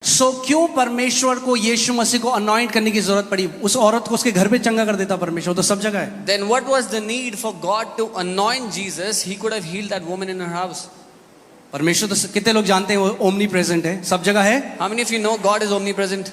क्यों परमेश्वर को यीशु मसीह को अनॉइंट करने की जरूरत पड़ी? उस औरत को उसके घर पे चंगा कर देता परमेश्वर, तो सब जगह है। Then what was the need for God to anoint Jesus? He could have healed that woman in her house. परमेश्वर तो कितने लोग जानते हैं वो ओमनी प्रेजेंट है, सब जगह है। How many of you know God is omnipresent?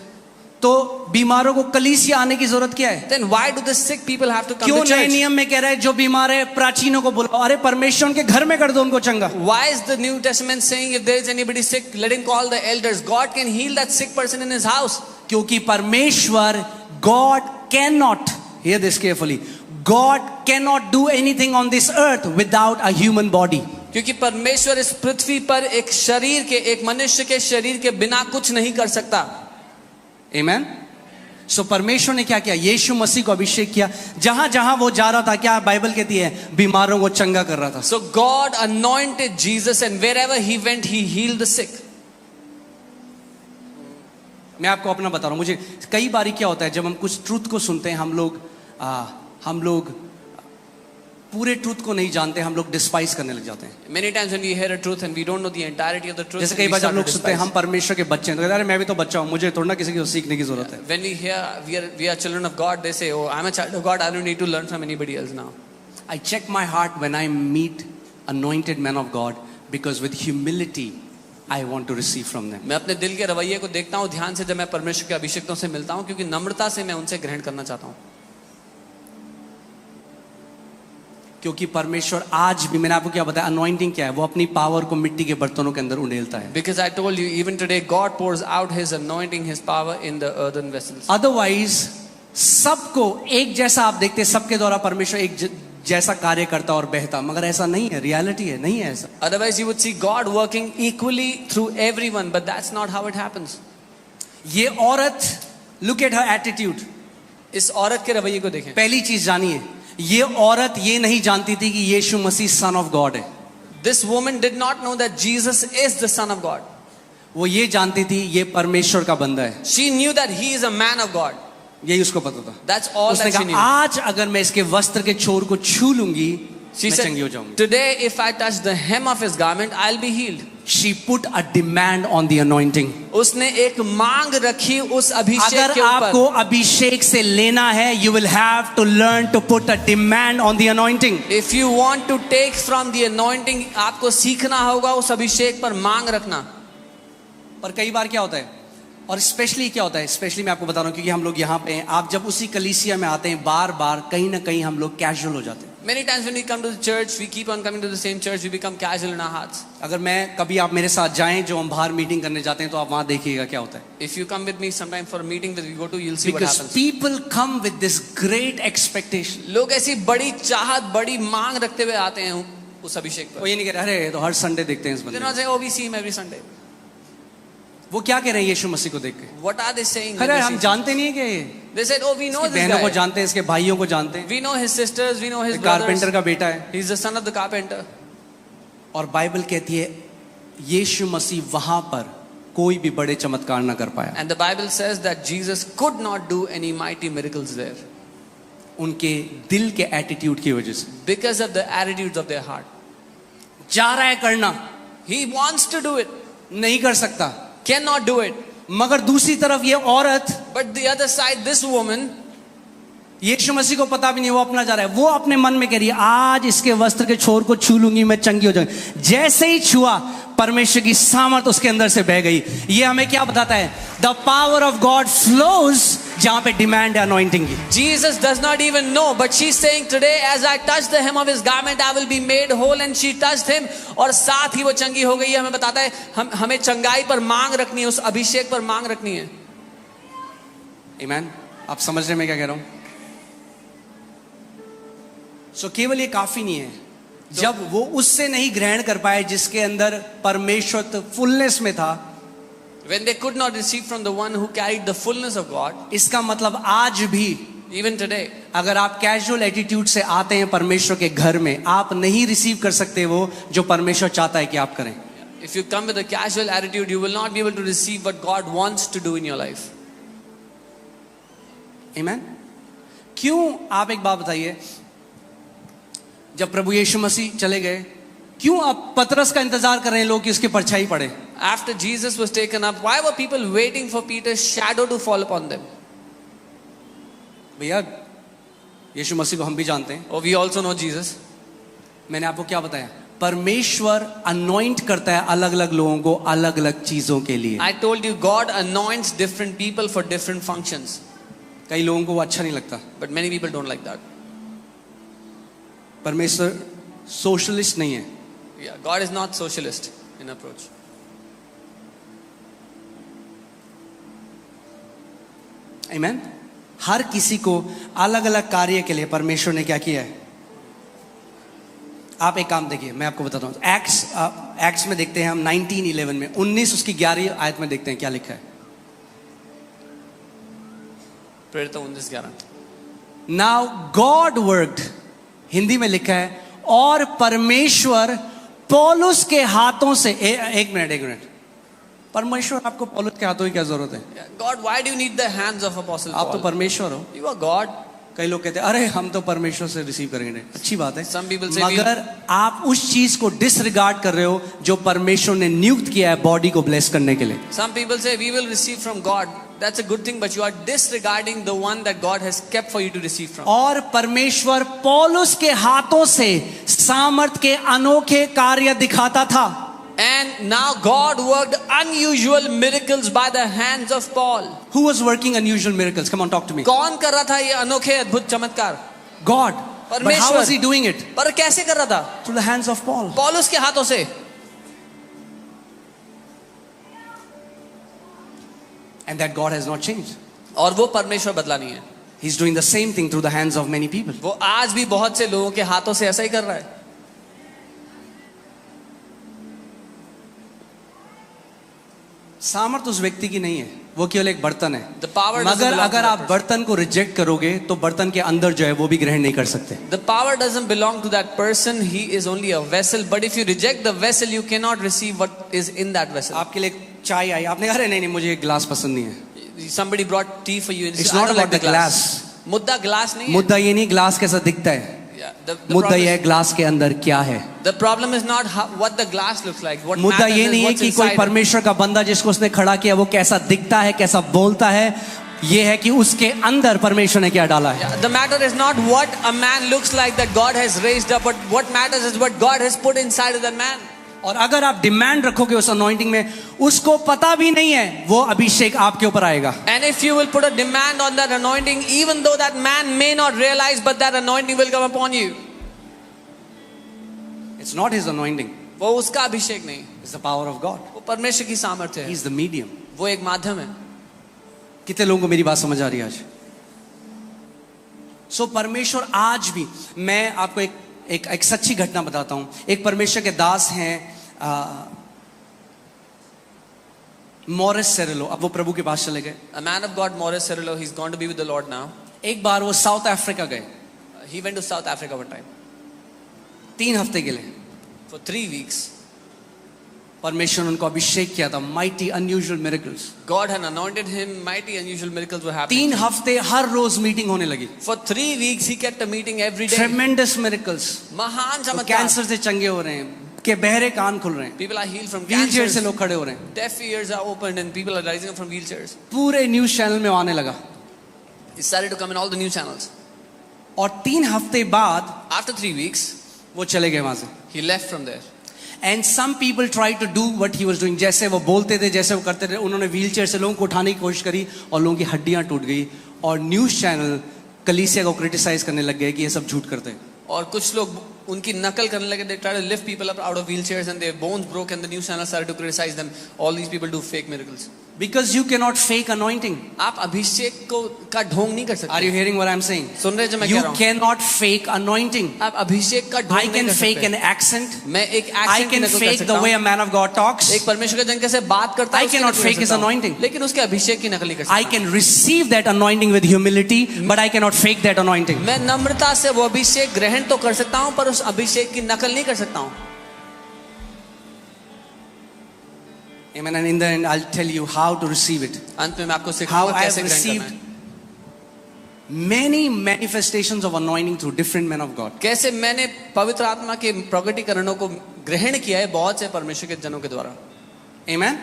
तो बीमारों को कलीसिया आने की जरूरत क्या है? Then why do the sick people have to come क्यों to नए church? नियम में कह रहा है जो बीमार है प्राचीनों को बुलाओ? अरे परमेश्वर के घर में कर दो उनको चंगा। Why is the New Testament saying if there is anybody sick, let him call the elders? God can heal that sick person in his house. क्योंकि परमेश्वर God cannot, hear this carefully, God cannot do anything on this earth without a human body. क्योंकि परमेश्वर इस पृथ्वी पर एक शरीर के, एक मनुष्य के शरीर के बिना कुछ नहीं कर सकता। Amen? सो परमेश्वर ने क्या किया? यीशु मसीह को अभिषेक किया। जहां जहां वो जा रहा था, क्या बाइबल कहती है, बीमारों को चंगा कर रहा था। So God anointed Jesus and wherever he went he healed the sick. मैं आपको अपना बता रहा हूं, मुझे कई बार क्या होता है जब हम कुछ ट्रूथ को सुनते हैं, हम लोग पूरे ट्रूथ को नहीं जानते, हम लोग डिस्पाइज करने लग जाते हैं। Many times when we hear a truth and we don't know the entirety of the truth, जैसे कई बार जब लोग सुनते हैं हम परमेश्वर के बच्चे हैं, तो कहते हैं अरे मैं भी तो बच्चा हूं, मुझे थोड़ा ना किसी को सीखने की जरूरत है। When we hear we are children of God, they say, oh, I'm a child of God, I don't need to learn from anybody else now. I check my heart when I meet anointed men of God because with humility I want to receive from them. मैं अपने दिल के रवैये को देखता हूँ ध्यान से जब मैं परमेश्वर के अभिषेक्तों से मिलता हूँ, क्योंकि नम्रता से मैं उनसे ग्रहण करना चाहता हूँ। क्योंकि परमेश्वर आज भी, मैंने आपको क्या बताया, अनॉइंटिंग क्या है, वो अपनी पावर को मिट्टी के बर्तनों के अंदर उंडेलता है। Because I told you, even today God pours out His anointing, His power in the earthen vessels. Otherwise सबको एक जैसा आप देखते हैं, सबके द्वारा परमेश्वर एक जैसा कार्य करता और बहता, मगर ऐसा नहीं है, रियलिटी है, नहीं है ऐसा। Otherwise you would see God working equally through everyone, but that's not how it happens. ये औरत, look at her attitude. इस औरत के रवैये को देखें। पहली चीज जानिए, ये औरत ये नहीं जानती थी कि यीशु मसीह सन ऑफ गॉड है। This woman did not know that Jesus is the Son of God. वो ये जानती थी ये परमेश्वर का बंदा है। She knew that he is a man of God. यही उसको पता था। That's all उसने that she कहा knew. आज अगर मैं इसके वस्त्र के छोर को छू लूंगी, She मैं चंगी हो said, जाऊंगी। today if I touch the hem of his garment, I'll be healed. She put a demand on the anointing. उसने एक मांग रखी उस अभिषेक अगर के आपको ऊपर। अभिषेक से लेना है, you will have to learn to put a demand on the anointing. If you want to take from the anointing, आपको सीखना होगा उस अभिषेक पर मांग रखना। पर कई बार क्या होता है, और स्पेशली क्या होता है, स्पेशली मैं आपको बता रहा हूँ क्योंकि हम लोग यहाँ पे हैं, आप जब उसी कलीसिया में आते हैं बार बार कहीं ना कहीं हम लोग कैजुअल हो जाते हैं। Many times when we come to the church, we keep on coming to the same church, we become casual in our hearts. अगर मैं कभी आप मेरे साथ जाएं जो हम बाहर मीटिंग करने जाते हैं, तो आप वहां देखिएगा क्या होता है। If you come with me sometime for a meeting that we go to, you'll see what Because happens. people come with this great expectation. लोग ऐसी बड़ी चाहत, बड़ी मांग रखते हुए आते हैं उस अभिषेक वो पर। ये नहीं कह रहे अरे ये तो हर संडे देखते हैं इस They're बंदे not को। saying, oh, we see him every Sunday. वो क्या कह रहे हैं यीशु मसीह को देख के? What are they saying? when अरे they हम see- जानते नहीं है कि ये They said, oh, we know इसकी this बहनों को guy. जानते हैं, इसके भाइयों को जानते हैं, We know his sisters, we know his carpenter brothers. का बेटा है। He's the son of the carpenter. और बाइबल कहती है यीशु मसीह वहां पर कोई भी बड़े चमत्कार ना कर पाया, And the Bible says that Jesus could not do any mighty miracles there उनके दिल के एटीट्यूड की वजह से। because of the attitudes of their heart. जा रहा है करना, He wants to do it, नहीं कर सकता, cannot do it. मगर दूसरी तरफ ये औरत, But the other side, this woman, यीशु मसीह को पता भी नहीं वो अपना जा रहा है, वो अपने मन में कह रही है आज इसके वस्त्र के छोर को छू लूंगी मैं चंगी हो जाऊंगी। जैसे ही छुआ, परमेश्वर की सामर्थ उसके अंदर से बह गई। ये हमें क्या बताता है? The power of God flows जहां पे डिमांड है अनॉइंटिंग की। Jesus does not even know, but she's saying today as I touch the hem of his garment I will be made whole, and she touched him और साथ ही वो चंगी हो गई है। हमें बताता है हमें चंगाई पर मांग रखनी है, उस अभिषेक पर मांग रखनी है। आमीन। आप समझ रहे हैं मैं क्या कह रहा हूं? सो केवल ये काफी नहीं है, जब वो उससे नहीं ग्रहण कर पाए जिसके अंदर परमेश्वर फुलनेस में था, When they could not receive from the one who carried the fullness of God, इसका मतलब आज भी even today, अगर आप कैजुअल एटीट्यूड से आते हैं परमेश्वर के घर में, आप नहीं रिसीव कर सकते वो जो परमेश्वर चाहता है कि आप करें। if you come with a casual attitude, you will not be able to receive what God wants to do in your life. आमीन। क्यों? आप एक बात बताइए, जब प्रभु यीशु मसीह चले गए, क्यों अब पतरस का इंतजार कर रहे हैं लोग कि उसकी परछाई पड़े? After Jesus was taken up, why were people waiting for Peter's shadow to fall upon them? भैया यीशु मसीह को हम भी जानते हैं, Oh, we also know Jesus. मैंने आपको क्या बताया, परमेश्वर अनॉइंट करता है अलग अलग लोगों को अलग अलग चीजों के लिए. I told you God anoints different people for different functions. कई लोगों को वो अच्छा नहीं लगता. But many people don't like that. परमेश्वर सोशलिस्ट नहीं है. Yeah, God is not socialist in approach. आमीन. हर किसी को अलग अलग कार्य के लिए परमेश्वर ने क्या किया है. आप एक काम देखिए, मैं आपको बताता हूँ. एक्ट्स में देखते हैं हम 19:11 में 19 उसकी 11 आयत में देखते हैं क्या लिखा है. प्रेरित 19:11. नाउ गॉड वर्क्ड, हिंदी में लिखा है, और परमेश्वर पौलुस के हाथों से एक मिनट, परमेश्वर आपको पौलुस के हाथों की क्या जरूरत है. Yeah, God, why do you need the hands of Apostle आप तो Paul? परमेश्वर हो. You are God. कई लोग कहते हैं अरे हम तो परमेश्वर से रिसीव करेंगे. अच्छी बात है, Some people say मगर आप उस चीज को डिसरिगार्ड कर रहे हो जो परमेश्वर ने नियुक्त किया है बॉडी को ब्लेस करने के लिए. Some people say we will receive from God. That's a good thing, but you are disregarding the one that God has kept for you to receive from. और परमेश्वर पौलुस के हाथों से सामर्थ के अनोखे कार्य दिखाता था. And now God worked unusual miracles by the hands of Paul. Who was working unusual miracles? Come on, talk to me. कौन कर रहा था ये अनोखे अद्भुत चमत्कार? God. But how परमेश्वर. was he doing it? पर कैसे कर रहा था? Through the hands of Paul. पौलुस के हाथों से. And that God has not changed. और वो परमेश्वर बदला नहीं है. He's doing the same thing through the hands of many people. वो आज भी बहुत से लोगों के हाथों से ऐसा ही कर रहा है. सामर्थ उस व्यक्ति की नहीं है, वो केवल एक बर्तन है. The power doesn't मगर belong to अगर that आप person. बर्तन को रिजेक्ट करोगे तो बर्तन के अंदर जो है वो भी ग्रहण नहीं कर सकते. The power doesn't belong to that person. He is only a vessel. But if you reject the vessel, you cannot receive what is in that vessel. आपके लिए चाय आई, आपने कहा नहीं मुझे एक गिलास पसंद नहीं है. Somebody brought tea for you. And It's I not don't about like the glass. मुद्दा ग्लास नहीं है. मुद्दा ये नहीं ग्लास कैसा दिखता है, Yeah, the मुद्दा problem ये है is- ग्लास के अंदर क्या है. The problem is not what the glass looks like. What मुद्दा matters ये is नहीं है what's कि कोई inside it. परमेश्वर का बंदा जिसको उसने खड़ा किया वो कैसा दिखता है, कैसा बोलता है. ये है कि उसके अंदर परमेश्वर ने क्या डाला है. Yeah, the matter is not what a man looks like that God has raised up, but what matters is what God has put inside of that man. और अगर आप डिमांड रखोगे उस अनॉइंटिंग में, उसको पता भी नहीं है वो अभिषेक आपके ऊपर आएगा. And if you will put a demand on that anointing, even though that man may not realize, but that anointing will come upon you. It's not his anointing, वो उसका अभिषेक नहीं, it's the power of God. वो परमेश्वर की सामर्थ्य है. He's the medium. वो एक माध्यम है. कितने लोगों को मेरी बात समझ आ रही है आज? सो परमेश्वर आज भी, मैं आपको एक सच्ची घटना बताता हूं. एक परमेश्वर के दास हैं मॉरिस सेरेलो. अब वो प्रभु के पास चले गए. A man of God, Morris Cirillo, he's gone to be with the Lord now. एक बार वो साउथ अफ्रीका गए He went to South Africa one time 3 हफ्ते के लिए. for 3 weeks. परमेश्वर ने उनको अभिषेक किया था. Mighty unusual miracles. God had anointed him. Mighty unusual miracles were happening. 3 हफ्ते हर रोज मीटिंग होने लगी. For 3 weeks, he kept a meeting every day. ट्रेमेंडस miracles. महान चमत्कार. कैंसर से चंगे हो रहे हैं, के बहरे कान खुल रहे हैं, People are healed from wheel chair cancer. से लोग खड़े हो रहे हैं. Deaf ears are opened and people are rising up from wheelchairs. पूरे न्यूज चैनल में आने लगा. He started to come in all the news channels. और 3 हफ्ते बाद After 3 weeks, वो चले गए वहां से. he left from there. And some people try to do what he was doing. जैसे वो बोलते थे, जैसे वो करते थे, उन्होंने व्हील चेयर से लोगों को उठाने की कोशिश करी और लोगों की हड्डियां टूट गई. और न्यूज चैनल कलीसिया को क्रिटिसाइज करने लग गए कि ये सब झूठ करते हैं. और कुछ लोग उनकी नकल करने लगे. They try to lift people up out of wheelchairs and their bones broke and the news channel started to criticize them. All these people do fake miracles. Because you can not fake anointing. आप अभिषेक को का ढोंग नहीं कर आर सकते. You hearing what I am saying? सुन रहे जो मैं यू कह रहा हूँ. Can not fake anointing. आप अभिषेक का ढोंग आई नहीं कैन कर फेक सकते. An accent. मैं एक I एक्सेंट की can नकल कर fake सकता the way हूँ. a man of God talks. एक परमेश्वर का जन कैसे बात करता है I उसकी cannot नकल कर fake his सकता हूँ. anointing. लेकिन उसके अभिषेक की नकल नहीं कर I सकता. can receive that anointing with humility, but I cannot fake that anointing. मैं नम्रता से वो अभिषेक ग्रहण तो कर सकता हूँ पर उस अभिषेक की नकल नहीं कर सकता हूँ. Amen. And in the end, I'll tell you how to receive it. अंत में मैं आपको How सिखाऊंगा I have कैसे ग्रहण करना received है. many manifestations of anointing through different men of God. कैसे मैंने पवित्र आत्मा के प्रकटीकरणों को ग्रहण किया है बहुत से परमेश्वर के जनों के द्वारा. Amen?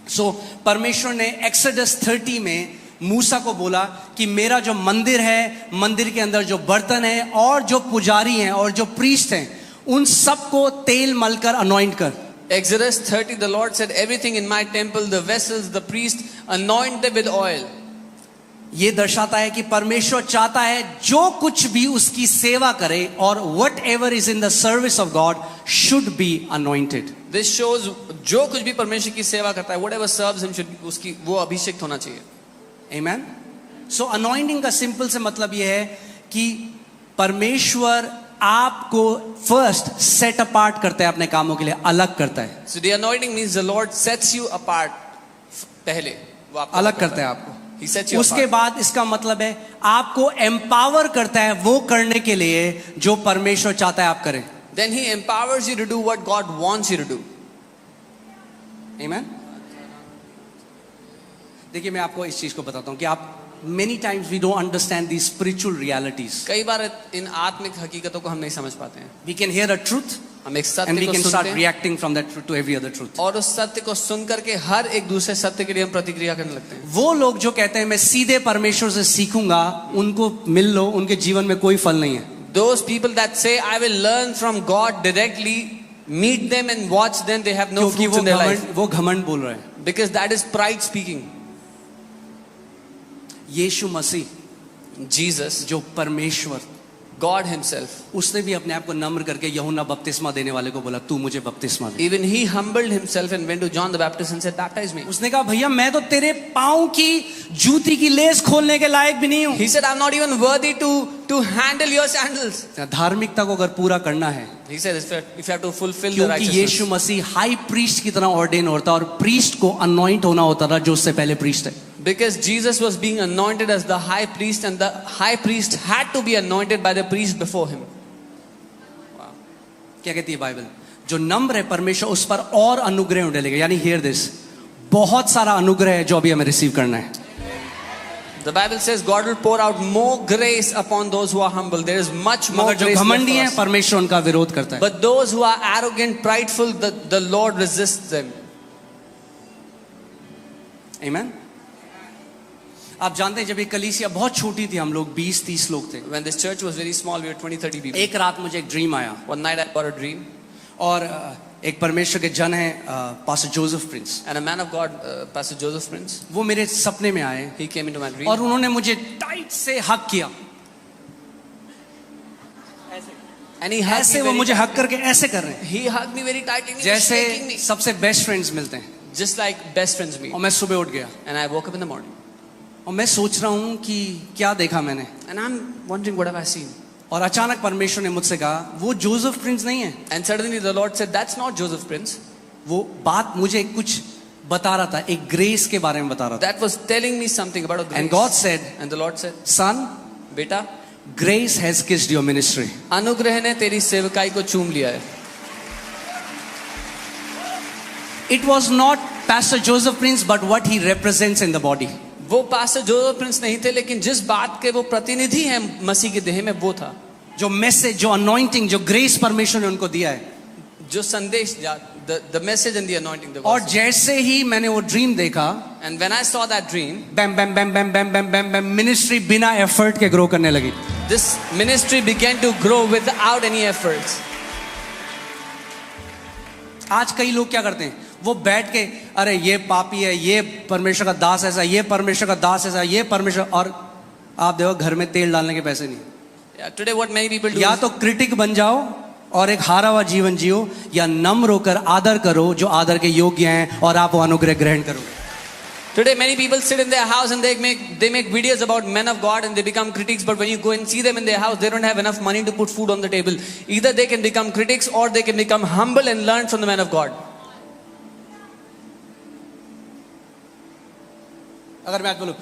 So परमेश्वर ने एक्सोडस 30 में मूसा को बोला कि मेरा जो मंदिर है, मंदिर के अंदर जो बर्तन है और जो पुजारी हैं और जो प्रीस्ट हैं, उन सबको तेल मलकर अनॉइंट कर. Exodus 30, the Lord said, everything in my temple, the vessels, the priest, anoint them with oil. ये दर्शाता है कि परमेश्वर चाहता है जो कुछ भी उसकी सेवा करे और what ever is in the service of God should be anointed. This shows जो कुछ भी परमेश्वर की सेवा करता है, whatever serves him should उसकी वो अभिषेक होना चाहिए. Amen? So anointing का सिंपल से मतलब ये है कि परमेश्वर आपको फर्स्ट सेट अपार्ट करता है, अपने कामों के लिए अलग करता है. So the anointing means the Lord sets you apart. पहले वो आपको अलग करता है आपको. He sets you उसके apart. बाद इसका मतलब है आपको एम्पावर करता है वो करने के लिए जो परमेश्वर चाहता है आप करें. Then he empowers you to do what God wants you to do. Amen? देखिए मैं आपको इस चीज को बताता हूं कि आप many times we don't understand these spiritual realities. कई बार इन आत्मिक हकीकतों को हम नहीं समझ पाते हैं. We can hear a truth हम एक and सत्य we को can सुनते start हैं reacting from that truth to every other truth. और उस सत्य को सुन करके हर एक दूसरे सत्य के लिए हम प्रतिक्रिया करने लगते हैं. वो लोग जो कहते हैं मैं सीधे परमेश्वर से सीखूंगा, उनको मिल लो, उनके जीवन में कोई फल नहीं है. Those people that say I will learn from God directly, meet them and watch them, they have no क्योंकि fruits in their life. वो घमंड बोल रहे हैं. Because that is pride speaking. Yeshu Masih Jesus, जो परमेश्वर, God himself, उसने भी अपने आप को नम्र करके यूहन्ना बपतिस्मा देने वाले को बोला तू मुझे बपतिस्मा दे. even he humbled himself and went to John the Baptist and said, baptize me. उसने कहा भैया मैं तो तेरे पाँव की जूती की लेस खोलने के लायक भी नहीं हूँ. He said, I'm not even worthy to handle your sandals. धार्मिकता को अगर पूरा करना है, He said, if you have to fulfill the क्योंकि यीशु righteousness. मसीह हाई प्रीस्ट की तरह ऑर्डेन होता और प्रीस्ट को अनॉइंट होना होता था जो उससे पहले प्रीस्ट है. Because Jesus was being anointed as the high priest and the high priest had to be anointed by the priest before him. क्या कहती है बाइबल? जो नम्र है परमेश्वर उस पर और अनुग्रह डालेगा. यानी हियर दिस, बहुत सारा अनुग्रह है जो अभी हमें रिसीव करना है. The Bible says God will pour out more grace upon those who are humble. There is much more मगर जो grace left घमंडी for है us. परमेश्वर उनका विरोध करता है. But those who are arrogant, prideful, the Lord resists them. Amen? आप जानते हैं जब ये कलीसिया बहुत छोटी थी, हम लोग 20-30 लोग थे. When this church was very small, we were 20-30 people. एक रात मुझे एक ड्रीम आया One night I got a dream, और एक परमेश्वर के जन है pastor Joseph Prince. and a man of God, Pastor Joseph Prince, वो मेरे सपने में आए he came into my dream. और उन्होंने मुझे टाइट से हक किया. And he hugged ऐसे me वो very मुझे हक tightly. करके ऐसे कर रहे हैं He hugged me very tightly. And he was shaking जैसे me. सबसे बेस्ट फ्रेंड्स मिलते हैं. Just like best friends meet. और मैं सुबह उठ गया And I woke up in the morning. और मैं सोच रहा हूँ कि क्या देखा मैंने. And I'm wondering, what have I seen? और अचानक परमेश्वर ने मुझसे कहा वो जोसेफ प्रिंस नहीं है. And suddenly the Lord said, that's not Joseph Prince. वो बात मुझे कुछ बता रहा था, एक ग्रेस के बारे में बता रहा था. That was telling me something about a grace. And God said, And the Lord said, son, बेटा, grace has kissed your ministry. अनुग्रह ने तेरी सेवकाई को चूम लिया है. It was not Pastor Joseph Prince, but what he represents in the body. वो पास्टर जोसेफ प्रिंस नहीं थे, लेकिन जिस बात के वो प्रतिनिधि हैं मसीह के देह में, वो था. जो मैसेज, जो अनॉइंटिंग, जो ग्रेस परमेश्वर ने उनको दिया है. जो संदेश, the message and the anointing. The और gospel. जैसे ही मैंने वो ड्रीम देखा, And when I saw that dream, bam bam bam bam bam bam bam bam ministry बिना एफर्ट के ग्रो करने लगी. this ministry began to grow without any efforts. आज कई लोग क्या करते हैं, वो बैठ के अरे ये पापी है, ये परमेश्वर का दास ऐसा, ये परमेश्वर का दास ऐसा, ये परमेश्वर, और आप देखो घर में तेल डालने के पैसे नहीं. Yeah, today what many people do या is तो क्रिटिक बन जाओ और एक हारा हुआ जीवन जियो, या नम्र होकर आदर करो जो आदर के योग्य हैं और आप वो अनुग्रह ग्रहण करो. today many people sit in their house and they make videos about men of God and they become critics, but when you go and see them in their house, they don't have enough money to put food on the table. Either they can become critics or they can become humble and learn from the men of God. अगर मैं आज बोलूं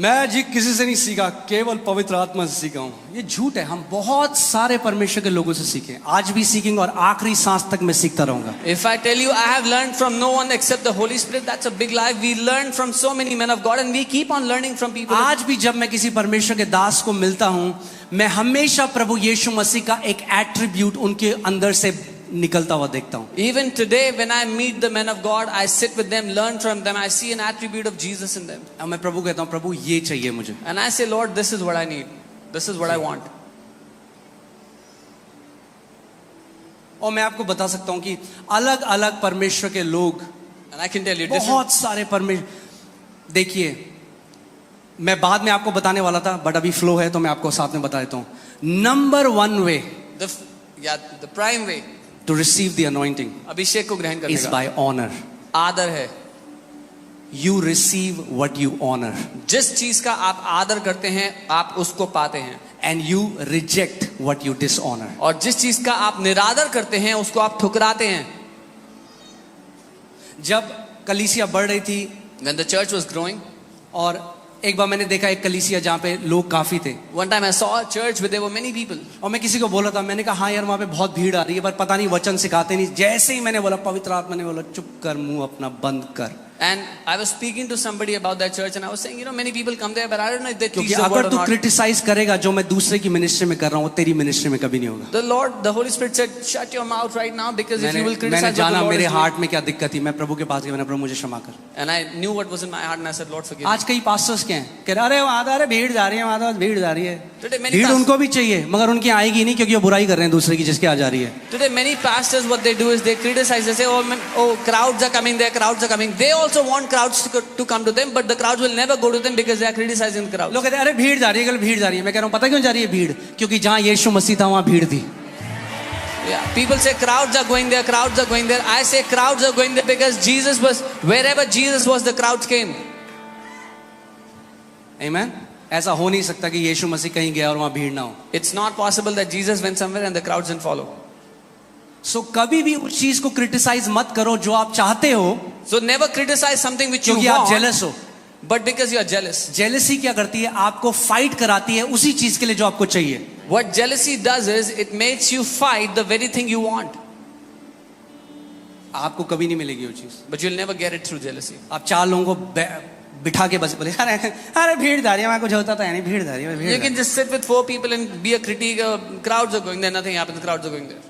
मैं जी किसी से नहीं सीखा, केवल पवित्र आत्मा से सीखा हूं, ये झूठ है. हम बहुत सारे परमेश्वर के लोगों से सीखे, आज भी सीखेंगे और आखिरी सांस तक मैं सीखता रहूंगा. If I tell you I have learned from no one except the Holy Spirit, that's a big lie. We learn from so many men of God and we keep on learning from people. आज भी जब मैं किसी परमेश्वर के दास को मिलता हूं, मैं हमेशा प्रभु यीशु मसीह का एक एट्रीब्यूट उनके अंदर से निकलता हुआ देखता हूँ. Even today, when I meet the men of God, I sit with them, learn from them. I see an attribute of Jesus in them. अब मैं प्रभु कहता हूँ, प्रभु ये चाहिए मुझे. And I say, Lord, this is what I need. This is what I want. और मैं आपको बता सकता हूँ कि अलग अलग परमेश्वर के लोग, And I can tell you, different, बहुत सारे परमेश्वर. देखिए, मैं बाद में आपको बताने वाला था, बट अभी फ्लो है तो मैं आपको साथ में बता देता हूँ. Number 1 way the prime way to receive the anointing अभिषेक को ग्रहण करने इज का बाय ऑनर. आदर है. You receive what you honour जिस चीज का आप आदर करते हैं, आप उसको पाते हैं. And you reject what you dishonour. और जिस चीज का आप निरादर करते हैं, उसको आप ठुकराते हैं. जब कलीसिया बढ़ रही थी, When the church was growing, और एक बार मैंने देखा एक कलीसिया जहाँ पे लोग काफी थे, one time I saw a church where there were many people. और मैं किसी को बोला था, मैंने कहा हाँ यार वहाँ पे बहुत भीड़ आ रही है, पर पता नहीं वचन सिखाते नहीं. जैसे ही मैंने बोला, पवित्र आत्मा ने बोला चुप कर, मुंह अपना बंद कर. And I was speaking to somebody about that church, and I was saying, many people come there, but I don't know if they teach क्योंकि the word अगर or तू not. क्रिटिसाइज करेगा जो मैं दूसरे की मिनिस्ट्री में कर रहा हूँ, वो तेरी मिनिस्ट्री में कभी नहीं होगा. The Lord, the Holy Spirit said, shut your mouth right now, because if you will मैंने criticize what the जाना Lord मेरे is doing. हार्ट में क्या दिक्कत थी. मैं प्रभु के पास गया, मैंने प्रभु मुझे क्षमा कर. And I knew what was in my heart, and I said, Lord, forgive me. आज कई पास्टर्स क्या हैं, कह रहे अरे वहां अरे भीड़ जा रही है, वहां तो भीड़ जा रही है. Today many भीड़ pastors, उनको भी चाहिए, मगर उनकी आएगी नहीं, क्योंकि वो बुराई कर रहे हैं दूसरे की जिसके आ जा रही है. today many pastors, what they do is they criticize. They say, oh, crowds are coming there, crowds are coming. They also want crowds to come to them, but the crowds will never go to them because they are criticizing the crowd. लोग कहते हैं अरे भीड़ जा रही है, कल भीड़ जा रही है. मैं कह रहा हूँ पता क्यों जा रही है भीड़? क्योंकि जहाँ यीशु मसीह था वहाँ भीड़ थी. Yeah, people say crowds are going there, crowds are going there. I say crowds are going there because Jesus was, wherever Jesus was, the crowds came. Amen. ऐसा हो नहीं सकता कि यीशु मसीह कहीं गया और वहाँ भीड़ ना हो. It's not possible that Jesus went somewhere and the crowds didn't follow. सो कभी भी उस चीज को क्रिटिसाइज मत करो जो आप चाहते हो, So never criticize something which you क्योंकि आप want, जेलस हो. but because you are jealous. Jealousy क्या करती है? आपको फाइट कराती है उसी चीज के लिए जो आपको चाहिए. What jealousy does is it makes you fight the very thing you want, आपको कभी नहीं मिलेगी वो चीज. but you'll never get it through jealousy. आप 4 लोगों को बिठा के बस बोले अरे अरे भीड़ जा रही है, मैं कुछ होता तो है नहीं, भीड़ जा रही है, भीड़ You जा can just sit with 4 people and be a critique. Crowds are going there, nothing happens. Crowds are going there.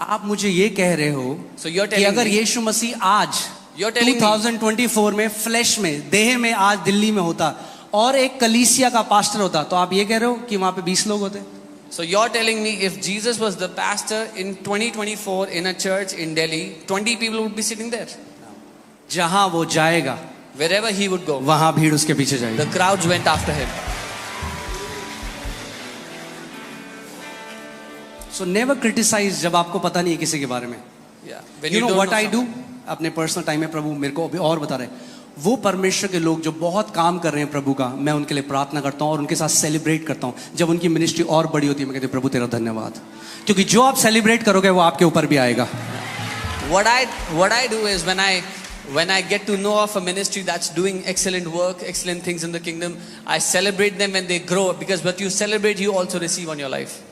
आप मुझे ये कह रहे हो So you're कि telling अगर me, यीशु मसीह आज you're telling me, 2024 में फ्लैश में देह में आज दिल्ली में होता और एक कलीसिया का पास्टर होता, तो आप ये कह रहे हो कि वहां पे 20 लोग होते? so you're telling me if Jesus was the pastor in 2024 in a church in Delhi, 20 people would be sitting there. जहां वो जाएगा Wherever he would go, वहां भीड़ उसके पीछे जाएगी. the crowds went after him. So never criticise जब आपको पता नहीं है किसी के बारे में. Yeah. When you know don't what know I do? something. अपने पर्सनल टाइम में प्रभु मेरे को अभी और बता रहे हैं, वो परमेश्वर के लोग जो बहुत काम कर रहे हैं प्रभु का, मैं उनके लिए प्रार्थना करता हूँ और उनके साथ सेलिब्रेट करता हूँ. जब उनकी मिनिस्ट्री और बड़ी होती है, मैं कहती हूँ प्रभु तेरा धन्यवाद, क्योंकि जो आप सेलिब्रेट करोगे वो आपके ऊपर भी आएगा. What I do is when I get to know of a ministry that's doing excellent work, excellent things in the kingdom, I celebrate them when they grow, because what you celebrate, you also receive on your life.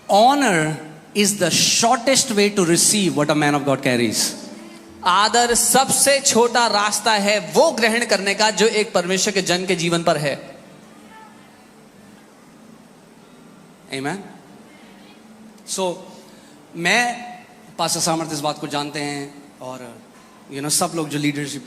Honor is the shortest way to receive what a man of God carries. आदर सबसे छोटा रास्ता है वो ग्रहण करने का जो एक परमेश्वर के जन के जीवन पर है. Amen. So मैं पास्टर सामर्थ इस बात को जानते हैं, और सब लोग जो लीडरशिप,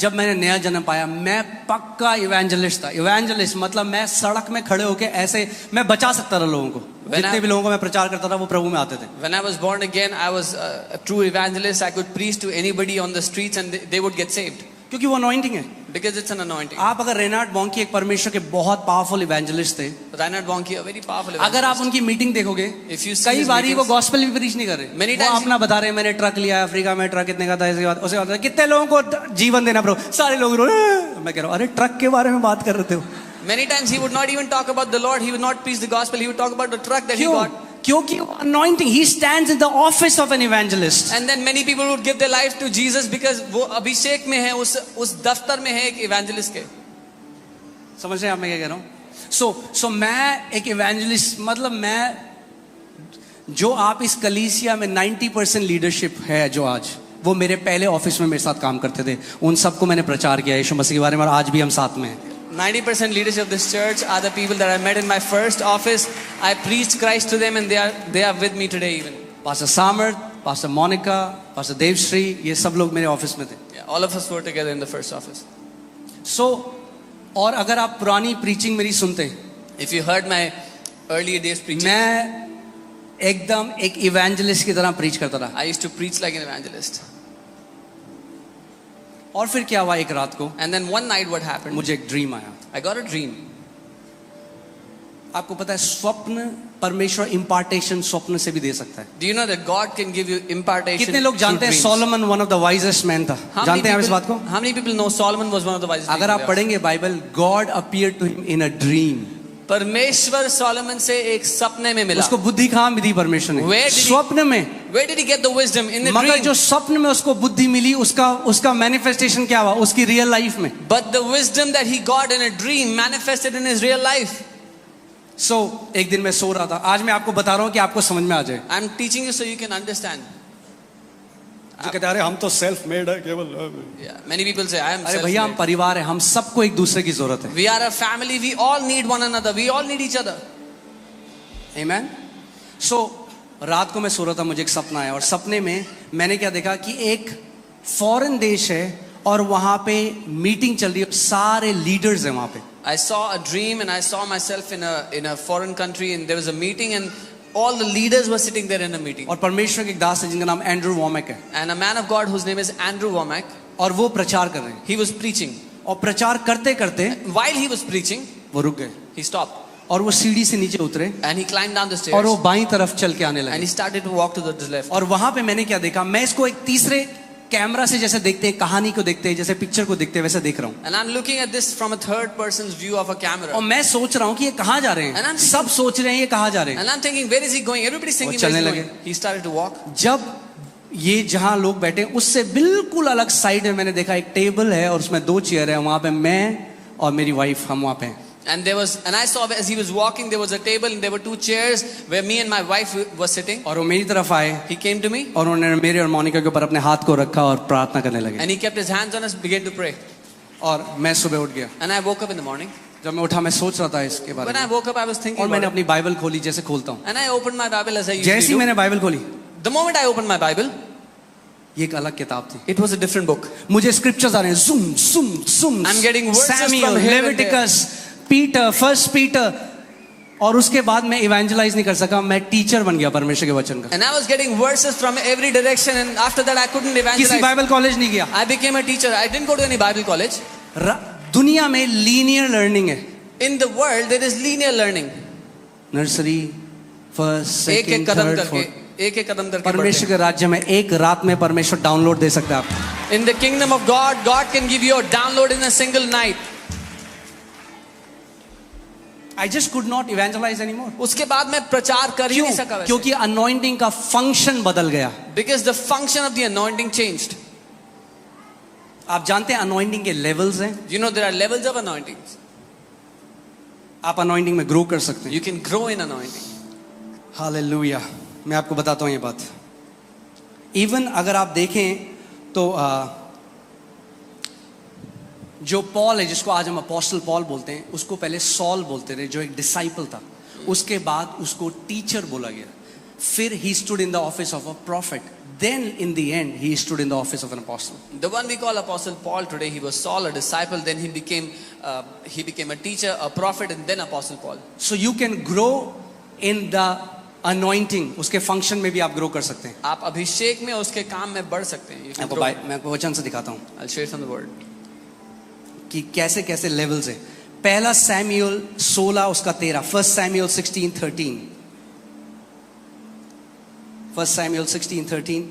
जब मैंने नया जन्म पाया, मैं पक्का इवेंजलिस्ट था. इवेंजलिस्ट मतलब मैं सड़क में खड़े होके ऐसे मैं बचा सकता था लोगों को. जितने भी लोगों को मैं प्रचार करता था वो प्रभु में आते थे. When I was born again, I was a true evangelist. I could preach to anybody on the streets and they would get saved. क्योंकि वो अनॉइंटिंग है. Because it's an anointing. आप अगर रेनार्ड बॉन्की एक परमेश्वर के बहुत पावरफुल इवेंजलिस्ट थे, Reinhard Bonnke, a very powerful अगर आप evangelist. उनकी मीटिंग देखोगे, If you see कई his बारी वो meetings, गॉस्पेल भी प्रीच नहीं कर रहे. Many वो times अपना बता रहे हैं मैंने ट्रक लिया है अफ्रीका में, ट्रक कितने का था, ऐसी बात उसे बात, कितने लोगों को जीवन देना ब्रो, सारे लोग रो. मैं कह रहा हूँ अरे ट्रक के बारे में बात कर रहे थे. Many times he would not even talk about the Lord. He would not preach the gospel. He would talk about the truck that he क्यों? got. क्योंकि anointing, he stands in the office of an evangelist. And then many people would give their life to Jesus because वो अभिषेक में है, उस दफ्तर में है एक evangelist के. समझ रहे हैं आप मैं क्या कह रहा हूँ? सो मैं एक evangelist, मतलब मैं जो आप इस कलीसिया में 90% लीडरशिप है जो आज, वो मेरे पहले ऑफिस में मेरे साथ काम करते थे. उन सबको मैंने प्रचार किया यीशु मसीह के बारे में, और आज भी हम साथ में हैं. 90% leadership of this church are the people that I met in my first office. I preached Christ to them and they are with me today even. Pastor सामर्थ, पास्टर मोनिका, पास्टर देवश्री, ये सब लोग मेरे ऑफिस में थे. Yeah, all of us were together in the first office. So, और अगर आप पुरानी प्रीचिंग मेरी सुनते, If you heard my earlier days preaching, मैं एकदम एक इवेंजलिस्ट की तरह प्रीच करता रहा. I used to preach like an evangelist. और फिर क्या हुआ, एक रात को And then one night what happened? मुझे एक ड्रीम आया. I got a dream. आपको पता है स्वप्न, परमेश्वर इम्पार्टेशन स्वप्न से भी दे सकता है. Do you know that God can give you impartation? कितने लोग जानते हैं through dreams? Solomon one of the wisest man था? How many जानते हैं आप इस people- बात को? How many people know Solomon was one of the wisest अगर people आप there? पढ़ेंगे Bible, God appeared to him in a dream. परमेश्वर सोलोमन से एक सपने में मिला. उसको बुद्धि कहाँ मिली परमेश्वर ने? Where did he- स्वप्न में. Where did he get the wisdom? In the मगर dream. जो स्वप्न में उसको बुद्धि मिली, उसका मैनिफेस्टेशन क्या हुआ उसकी रियल लाइफ में? But the wisdom that he got in a dream manifested in his real life. सो एक दिन मैं सो रहा था. आज मैं आपको बता रहा हूँ कि आपको समझ में आ जाए. I'm teaching you so you can understand. जो कहते हैं अरे हम तो सेल्फ मेड है केवल. Yeah, many people say I am अरे भैया हम self-made. परिवार है, हम सबको एक दूसरे की जरूरत है. We are a family. We all need one another. We all need each other. आमेन. सो रात को मैं सो रहा था, मुझे एक सपना आया और सपने में मैंने क्या देखा कि एक फॉरेन देश है और वहां पे मीटिंग चल रही है, सारे लीडर्स हैं वहां पे. I saw a dream and I saw myself in a foreign country and there was a meeting and all the leaders were sitting there in a meeting. और परमेश्वर के एक दास है जिनका नाम एंड्रू वॉमेक है. And a man of God whose name is Andrew Womack, और वो प्रचार कर रहे हैं. he was preaching. और प्रचार करते करते While he was preaching, वो रुक गए he stopped और वो सीढ़ी से नीचे उतरे and he climbed down the और stairs वो बाईं तरफ चल के आने and लगे. he started to walk to the left. और वहां पे मैंने क्या देखा, मैं इसको एक तीसरे कैमरा से जैसे देखते हैं, कहानी को देखते हैं, जैसे पिक्चर को देखते हैं, वैसे देख रहा हूँ. And I'm looking at this from a third person's view of a camera. और मैं सोच रहा हूँ कि ये कहाँ जा रहे And हैं. I'm thinking- सब सोच रहे हैं ये कहाँ जा रहे हैं. And I'm thinking, where is he going? Everybody's thinking, वो where is he चलने going? लगे. He started to walk. जब ये जहां लोग बैठे हैं, उससे बिल्कुल अलग साइड में मैंने देखा एक टेबल है और उसमें 2 चेयर है. वहां पे मैं और मेरी वाइफ हम वहां पे हैं. And I saw as he was walking, there was a table and there were 2 chairs where me and my wife were sitting. और वो मेरी तरफ आए He came to me और उन्होंने मेरे और मोनिका के ऊपर अपने हाथ को रखा और प्रार्थना करने लगे. and he kept his hands on us, began to pray. और मैं सुबह उठ गया. And I woke up in the morning. जब मैं उठा मैं सोच रहा था इसके बारे When I में woke up, I was thinking और मैंने about it. अपनी बाइबल खोली जैसे खोलता हूँ. And I opened my Bible as I जैसे usually ही do. मैंने बाइबल खोली, The moment I opened my Bible, ये एक अलग किताब थी. it was a different book. मुझे स्क्रिप्चर्स आ रहे हैं, zoom zoom zoom. I'm getting verses Samuel, from here and Leviticus, Peter, First Peter. और उसके बाद मैं इवेंजलाइज नहीं कर सका, मैं टीचर बन गया परमेश्वर के वचन का. And I was getting verses from every direction and after that I couldn't किसी evangelize. बाइबल कॉलेज नहीं गया. I became a teacher. I didn't go to any Bible college. दुनिया में लीनियर लर्निंग है. In the world, there is linear learning. Nursery, first, एक second, कदम third, करके fourth. एक कदम करके परमेश्वर बढ़ते के राज्य में एक रात में परमेश्वर डाउनलोड दे सकता है आपको. हैं. In the kingdom of God, God can give you a download in a single night. I just could not evangelize anymore. उसके बाद मैं प्रचार कर ही क्यों? नहीं सका वैसे. क्योंकि अनॉइंटिंग का फंक्शन बदल गया. Because the function of the anointing changed. आप जानते हैं अनॉइंटिंग के लेवल्स हैं. You know there are levels of anointings. आप अनॉइंटिंग में ग्रो कर सकते हैं. You can grow in anointing. Hallelujah. मैं आपको बताता हूँ ये बात. इवन अगर आप देखें तो जो पॉल है, जिसको आज हम अपोस्टल पॉल बोलते हैं, उसको पहले सॉल बोलते थे, जो एक डिसाइपल था. उसके बाद उसको टीचर बोला गया. फिर he stood in the office of a profit. Then in the end he stood in the office of an apostle. The one we call Apostle Paul today, he was Saul, a disciple. Then he became a teacher, a prophet, and then Apostle Paul. So you can grow in the anointing. उसके function में भी आप grow कर सकते हैं. आप अभिषेक में उसके काम में बढ़ सकते हैं. You can grow. मैं आपको वचन से दिखाता हूँ I'll share from the word. कि कैसे कैसे लेवल्स हैं. पहला सैमुएल 16 उसका 13. First Samuel 16:13. First Samuel 16:13.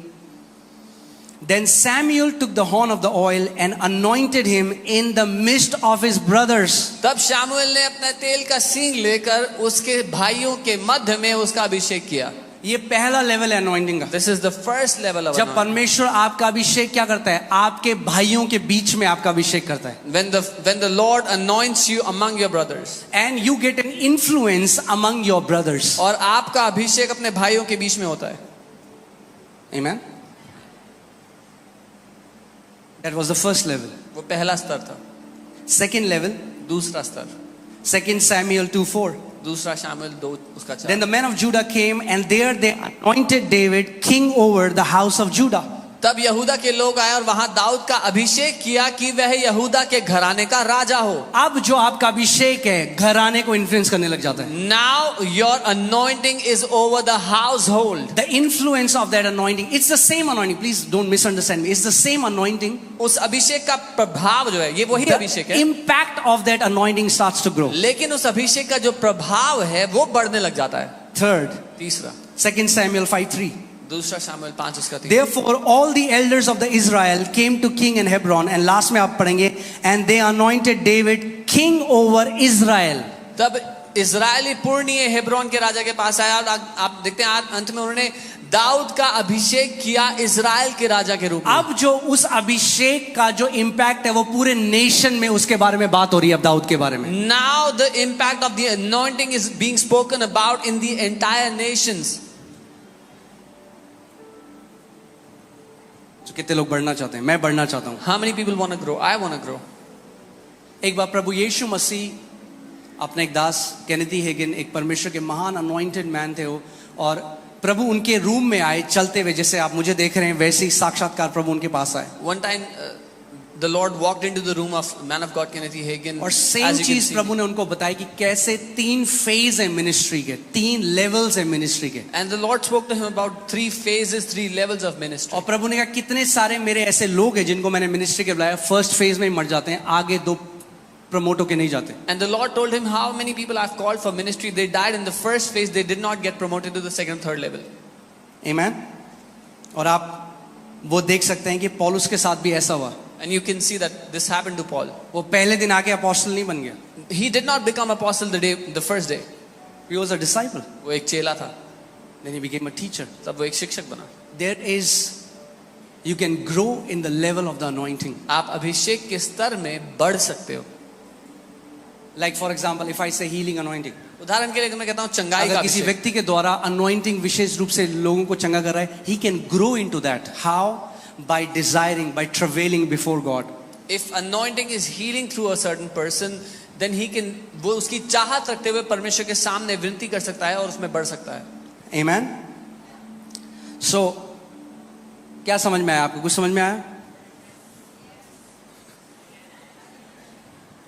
Then Samuel took the horn of the oil and anointed him in the midst of his brothers. तब शामुएल ने अपने तेल का सींग लेकर उसके भाइयों के मध्य में उसका अभिषेक किया. ये पहला लेवल है अनॉइंटिंग का. This is the first level of जब anointing. परमेश्वर आपका अभिषेक क्या करता है, आपके भाइयों के बीच में आपका अभिषेक करता है. When the Lord anoints you among your brothers. And you get an influence among your brothers. और आपका अभिषेक अपने भाइयों के बीच में होता है. Amen. That was the first level. वो पहला स्तर था. Second level, दूसरा स्तर, 2 Samuel 2:4. दूसरा शामिल 2 उसका 4. Then the men of Judah came, and there they anointed David king over the house of Judah. तब यहूदा के लोग आए और वहां दाऊद का अभिषेक किया कि वह यहूदा के घराने का राजा हो. अब जो आपका अभिषेक है घराने को इन्फ्लुएंस करने लग जाता है. Now your anointing is over the household. The influence of that anointing, it's the same anointing. Please don't misunderstand me. It's the same anointing. उस अभिषेक का प्रभाव जो है ये वही अभिषेक The है, impact of that anointing starts to grow. लेकिन उस अभिषेक का जो प्रभाव है वो बढ़ने लग जाता है. Third, तीसरा, 2 Samuel 5:3. दूसरा शामिल 5 उसका 3. Therefore all the elders of the Israel came to king in Hebron, and last में आप पढ़ेंगे, and they anointed David king over Israel. तब इजरायली पुरनिये हेब्रोन के राजा के पास आया और आप देखते हैं अंत में उन्होंने दाऊद का अभिषेक किया इजराइल के राजा के रूप में. अब जो उस अभिषेक का जो इम्पैक्ट है वो पूरे नेशन में उसके बारे में बात हो रही है अब दाऊद के बारे में. Now the impact of the anointing is being spoken about in the entire nations. तो कितने लोग बढ़ना चाहते हैं? मैं बढ़ना चाहता हूं. How many people want to grow? I want to grow. एक बार प्रभु यीशु मसीह अपने एक दास केनेथी हेगिन, एक परमेश्वर के महान अनॉइंटेड मैन थे वो, और प्रभु उनके रूम में आए चलते हुए, जैसे आप मुझे देख रहे हैं वैसे ही साक्षात्कार प्रभु उनके पास आए. One time the Lord walked into the room of man of God Kenneth Hagin. और सेम चीज प्रभु ने उनको बताई कि कैसे 3 फेज है मिनिस्ट्री के, 3 लेवल्स है मिनिस्ट्री के. And the Lord spoke to him about 3 phases, 3 levels of ministry. और प्रभु ने कहा कितने सारे मेरे ऐसे लोग हैं जिनको मैंने मिनिस्ट्री के बुलाया, फर्स्ट फेज में ही मर जाते हैं, आगे 2 प्रमोट होके नहीं जाते. And the Lord told him how many people I've called for ministry, they died in the first phase, they did not get promoted to the second, third level. Amen. और आप वो देख सकते हैं कि पौलुस के साथ भी ऐसा हुआ. And you can see that this happened to Paul. वो पहले दिन आके अपोस्टल नहीं बन गया. He did not become apostle the first day. He was a disciple. वो एक चेला था. Then he became a teacher. तब वो एक शिक्षक बना. There is, you can grow in the level of the anointing. आप अभिषेक के स्तर में बढ़ सकते हो. Like for example, if I say healing anointing, उदाहरण के लिए मैं कहता हूँ चंगाई का अगर किसी अभिषेक. व्यक्ति के द्वारा anointing विशेष रूप से लोगों को चंगा कर रहा है, he can grow into that. How? By desiring, by travailing before God. If anointing is healing through a certain person, then he can, वो उसकी चाहत रखते हुए परमेश्वर के सामने विनती कर सकता है और उसमें बढ़ सकता है. Amen. So, क्या समझ में आया आपको? कुछ समझ में आया?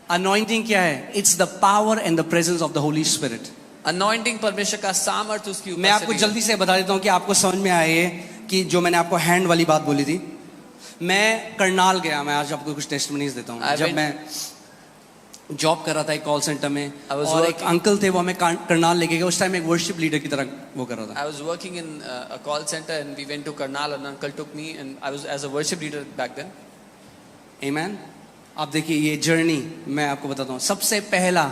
Anointing क्या है? It's the power and the presence of the Holy Spirit. Anointing परमेश्वर का सामर्थ्य उसकी मैं आपको जल्दी से बता देता हूँ कि आपको समझ में आए ये कि जो मैंने आपको हैंड वाली बात बोली थी. मैं करनाल गया, मैं आज आपको कुछ टेस्टिमनीज देता हूँ. जब मैं जॉब कर रहा था एक कॉल सेंटर में, और एक अंकल थे वो हमें करनाल लेके गए. उस टाइम एक वर्शिप लीडर की तरह वो कर रहा था. I was working in a call center and we went to Karnal and uncle took me and I was as a worship leader back then. Amen. आप देखिए ये जर्नी मैं आपको बताता हूँ. सबसे पहला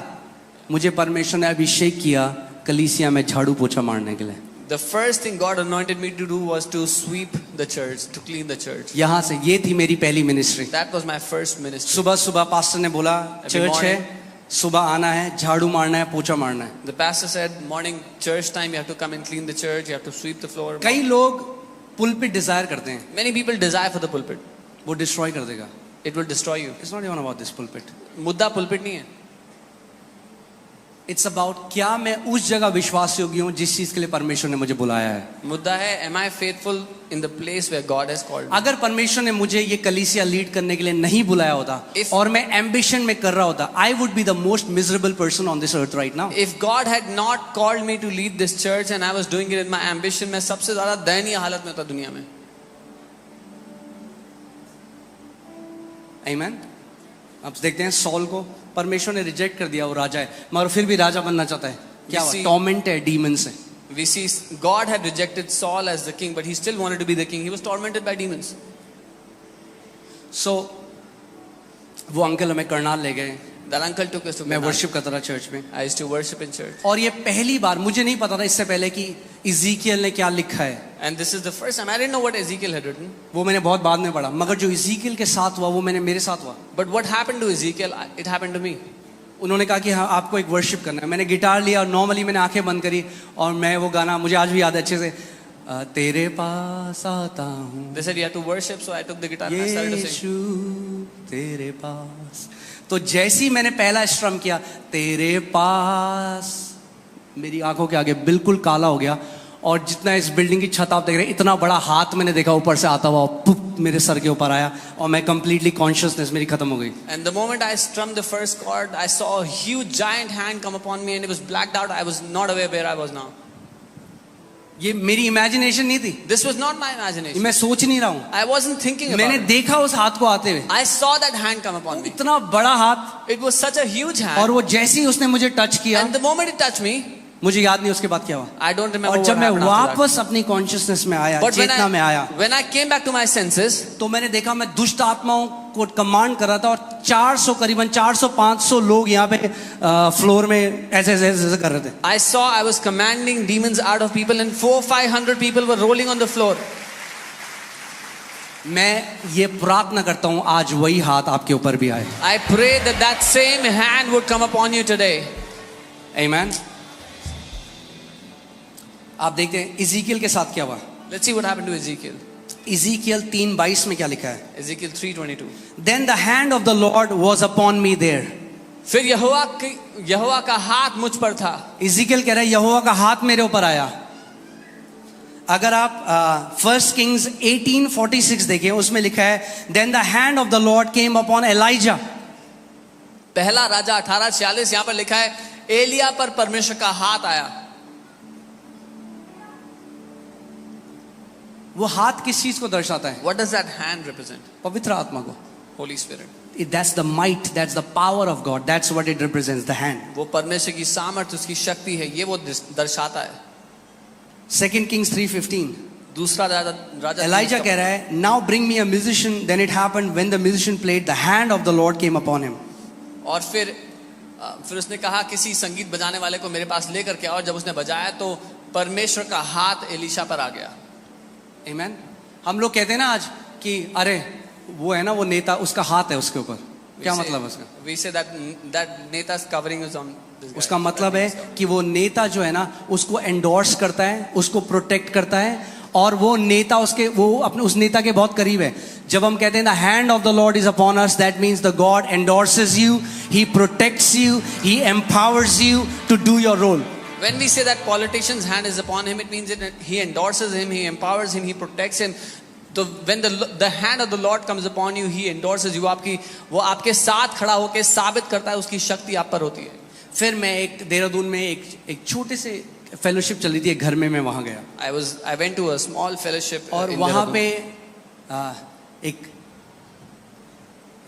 मुझे परमेश्वर ने अभिषेक किया कलीसिया में झाड़ू पोछा मारने के लिए. The first thing God anointed me to do was to sweep the church, to clean the church. यहाँ से ये थी मेरी पहली ministry. That was my first ministry. सुबह सुबह पास्टर ने बोला चर्च है, सुबह आना है, झाड़ू मारना है, पोछा मारना है. The pastor said, morning church time, you have to come and clean the church, you have to sweep the floor. कई लोग पुलपिट डिजायर करते हैं, Many people desire for the pulpit. वो डिस्ट्रॉय कर देगा. It will destroy you. It's not even about this pulpit. मुद्दा pulpit नहीं है. It's about क्या मैं उस जगह विश्वास योग्य हूँ जिस चीज के लिए परमेश्वर ने मुझे बुलाया है. मुद्दा है, am I faithful in the place where God has called me? अगर परमेश्वर ने मुझे ये कलीसिया लीड करने के लिए नहीं बुलाया होता और मैं एम्बिशन में कर रहा होता, I would be the most miserable person on this earth right now. If God had not called me to lead this church and I was doing it in my ambition, मैं सबसे ज़्यादा दयनीय हालत में था दुनिया में. Amen. अब देखते हैं सॉल को परमेश्वर ने रिजेक्ट कर दिया, वो राजा है मगर फिर भी राजा बनना चाहता है. क्या हुआ? टॉर्मेंट है, डीमंस है. We see God had rejected Saul as the king, but he still wanted to be the king. He was tormented by demons. So वो अंकल हमें करनाल ले गए. That uncle took us to मैं Karnal. Worship करता रहा church में. I used to worship in church. और ये पहली बार, मुझे नहीं पता था इससे पहले कि इज़ीकियल ने क्या लिखा है. And this is the first time I didn't know what Ezekiel had written. वो मैंने बहुत बाद में पढ़ा, मगर जो इज़ीकियल के साथ हुआ वो मैंने मेरे साथ हुआ. But what happened to Ezekiel? It happened to me. उन्होंने कहा कि हाँ आपको एक वर्शिप करना है. मैंने गिटार लिया और नॉर्मली मैंने आंखें बंद करी और मैं वो गाना मुझे आज भी याद है अच्छे से, तेरे पास आता हूँ They said you have to worship, so I took the guitar and I started to sing. यीशु तेरे पास, तो जैसे ही मैंने पहला स्ट्रम किया, तेरे पास, मेरी आंखों के आगे बिल्कुल काला हो गया, और जितना इस बिल्डिंग की छत आप देख रहे हैं, इतना बड़ा हाथ मैंने देखा ऊपर से आता हुआ, पुप मेरे सर के ऊपर आया, और मैं कंप्लीटली कॉन्शियसनेस मेरी खत्म हो गई. And the moment I strummed the first chord, I saw a huge giant hand come upon me and it was blacked out. I was not aware where I was now. ये मेरी imagination नहीं थी, This was not my imagination. मैं सोच नहीं रहा हूँ. I wasn't thinking about मैंने it. देखा उस हाथ को आते हुए, I saw that hand come upon me. इतना बड़ा हाथ, It was such a huge hand. और वो जैसे ही उसने मुझे टच किया, And the moment it touched me, मुझे याद नहीं उसके बाद क्या हुआ. I don't remember और what जब मैं happened after that. वापस अपनी कॉन्शियसनेस में आया, But चेतना में आया, when I came back to my senses, तो मैंने देखा मैं दुष्ट आत्माओं को कमांड कर रहा था, और 400 करीबन 400-500 लोग यहाँ पे फ्लोर में ऐसे ऐसे ऐसे कर रहे थे. I saw I was commanding demons out of people and 400-500 people were rolling on the floor. मैं ये प्रार्थना करता हूँ आज वही हाथ आपके ऊपर भी आए. I pray that that same hand would come upon you today. आमीन. आप देखते हैं इज़ीकियल के साथ क्या हुआ. Let's see what happened to Ezekiel. इज़ीकियल 3:22 में क्या लिखा है. Ezekiel 3:22. Then the hand of the Lord was upon me there. फिर यहोवा का हाथ मुझ पर था. इज़ीकियल कह रहा है यहोवा का हाथ मेरे ऊपर आया. अगर आप 1 Kings 18:46 देखें, उसमें लिखा है Then the hand of the Lord came upon Elijah. पहला राजा 18:46 यहाँ पर लिखा है एलिया पर परमेश्वर का हाथ आया. वो हाथ किस चीज को दर्शाता है. What does that hand represent? पवित्र आत्मा को. Holy Spirit. That's the might, that's the power of God. That's what it represents, the hand. वो परमेश्वर की सामर्थ्य, उसकी शक्ति है, ये वो दर्शाता है. 2 Kings 3:15. दूसरा राजा Elijah कह रहा है Now bring me a musician. Then it happened when the musician played, the hand of the Lord came upon him. और फिर उसने कहा किसी संगीत बजाने वाले को मेरे पास लेकर के, और जब उसने बजाया तो परमेश्वर का हाथ एलीशा पर आ गया. Amen. हम लोग कहते हैं ना आज कि अरे वो है ना, वो नेता, उसका हाथ है उसके ऊपर. क्या मतलब है उसका? We say that Neta's covering is on this guy. उसका मतलब है कि वो नेता जो है ना, उसको एंडोर्स करता है, उसको प्रोटेक्ट करता है, और वो नेता वो अपने उस नेता के बहुत करीब है. जब हम कहते हैं the hand of the Lord is upon us, that means the God endorses you, he protects you, he empowers you to do your role. When we say that politician's hand is upon him, it means that he endorses him, he empowers him, he protects him. So when the hand of the Lord comes upon you, he endorses you. वो आपके साथ खड़ा होकर साबित करता है, उसकी शक्ति आप पर होती है. फिर मैं एक देहरादून में एक छोटे से फेलोशिप चल रही थी, एक घर में मैं वहां गया. I went to a small fellowship. और वहां पे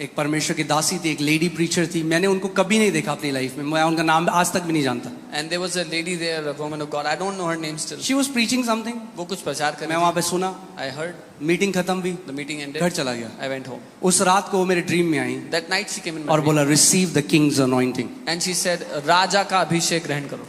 एक परमेश्वर की दासी थी, एक लेडी प्रीचर थी. मैंने उनको कभी नहीं देखा अपनी लाइफ में, मैं उनका नाम आज तक भी नहीं जानता. And there was a lady there, a woman of God. I don't know her name still. She was preaching something. वो कुछ प्रचार कर रही मैं वहां पे सुना. I heard. मीटिंग खत्म हुई, The meeting ended. घर चला गया. I went home. उस रात को वो मेरे ड्रीम में आई That night she came in my और dream. बोला receive the Kings anointing. And she said राजा का अभिषेक ग्रहण करो.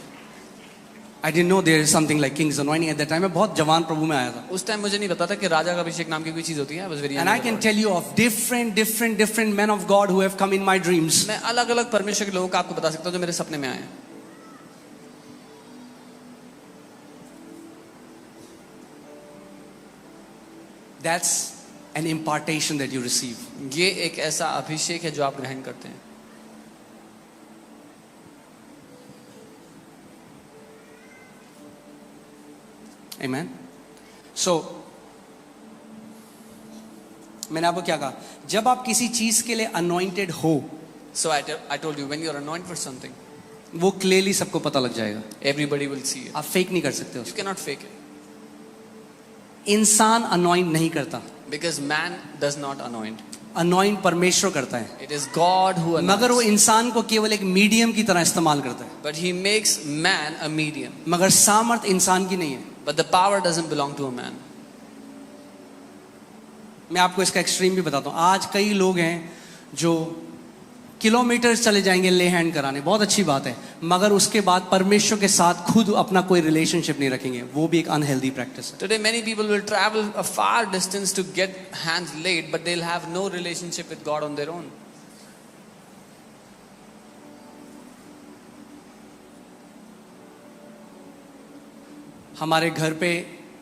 I didn't know there is something like king's anointing at that time. मैं बहुत जवान प्रभु में आया था. उस टाइम मुझे नहीं पता था कि राजा का अभिषेक नाम की कोई चीज होती है. I was very young. And I can tell you of different men of God who have come in my dreams. मैं अलग-अलग परमेश्वर के लोगों का आपको बता सकता हूँ जो मेरे सपने में आए. That's an impartation that you receive. ये एक ऐसा अभिषेक है जो आप ग्रहण करते हैं. Amen. So मैंने आपको क्या कहा, जब आप किसी चीज के लिए anointed हो, So I told you when you are anointed for something, वो क्लियरली सबको पता लग जाएगा. everybody will see it. आप फेक नहीं कर सकते You उसको. cannot fake it इंसान अनॉइंट नहीं करता, because man does not anoint. Anoint परमेश्वर करता है. It is God who मगर वो anoints. इंसान को केवल एक मीडियम की तरह इस्तेमाल करता है. But he makes man a medium. मगर सामर्थ इंसान की नहीं है. But the power doesn't belong to a man. मैं आपको इसका एक्सट्रीम भी बताता हूँ. आज कई लोग हैं जो किलोमीटर चले जाएंगे ले हैंड कराने, बहुत अच्छी बात है, मगर उसके बाद परमेश्वर के साथ खुद अपना कोई रिलेशनशिप नहीं रखेंगे. वो भी एक अनहेल्दी प्रैक्टिस है. Today many people will travel a far distance to get hands laid, but they'll have no relationship with God on their own. हमारे घर पे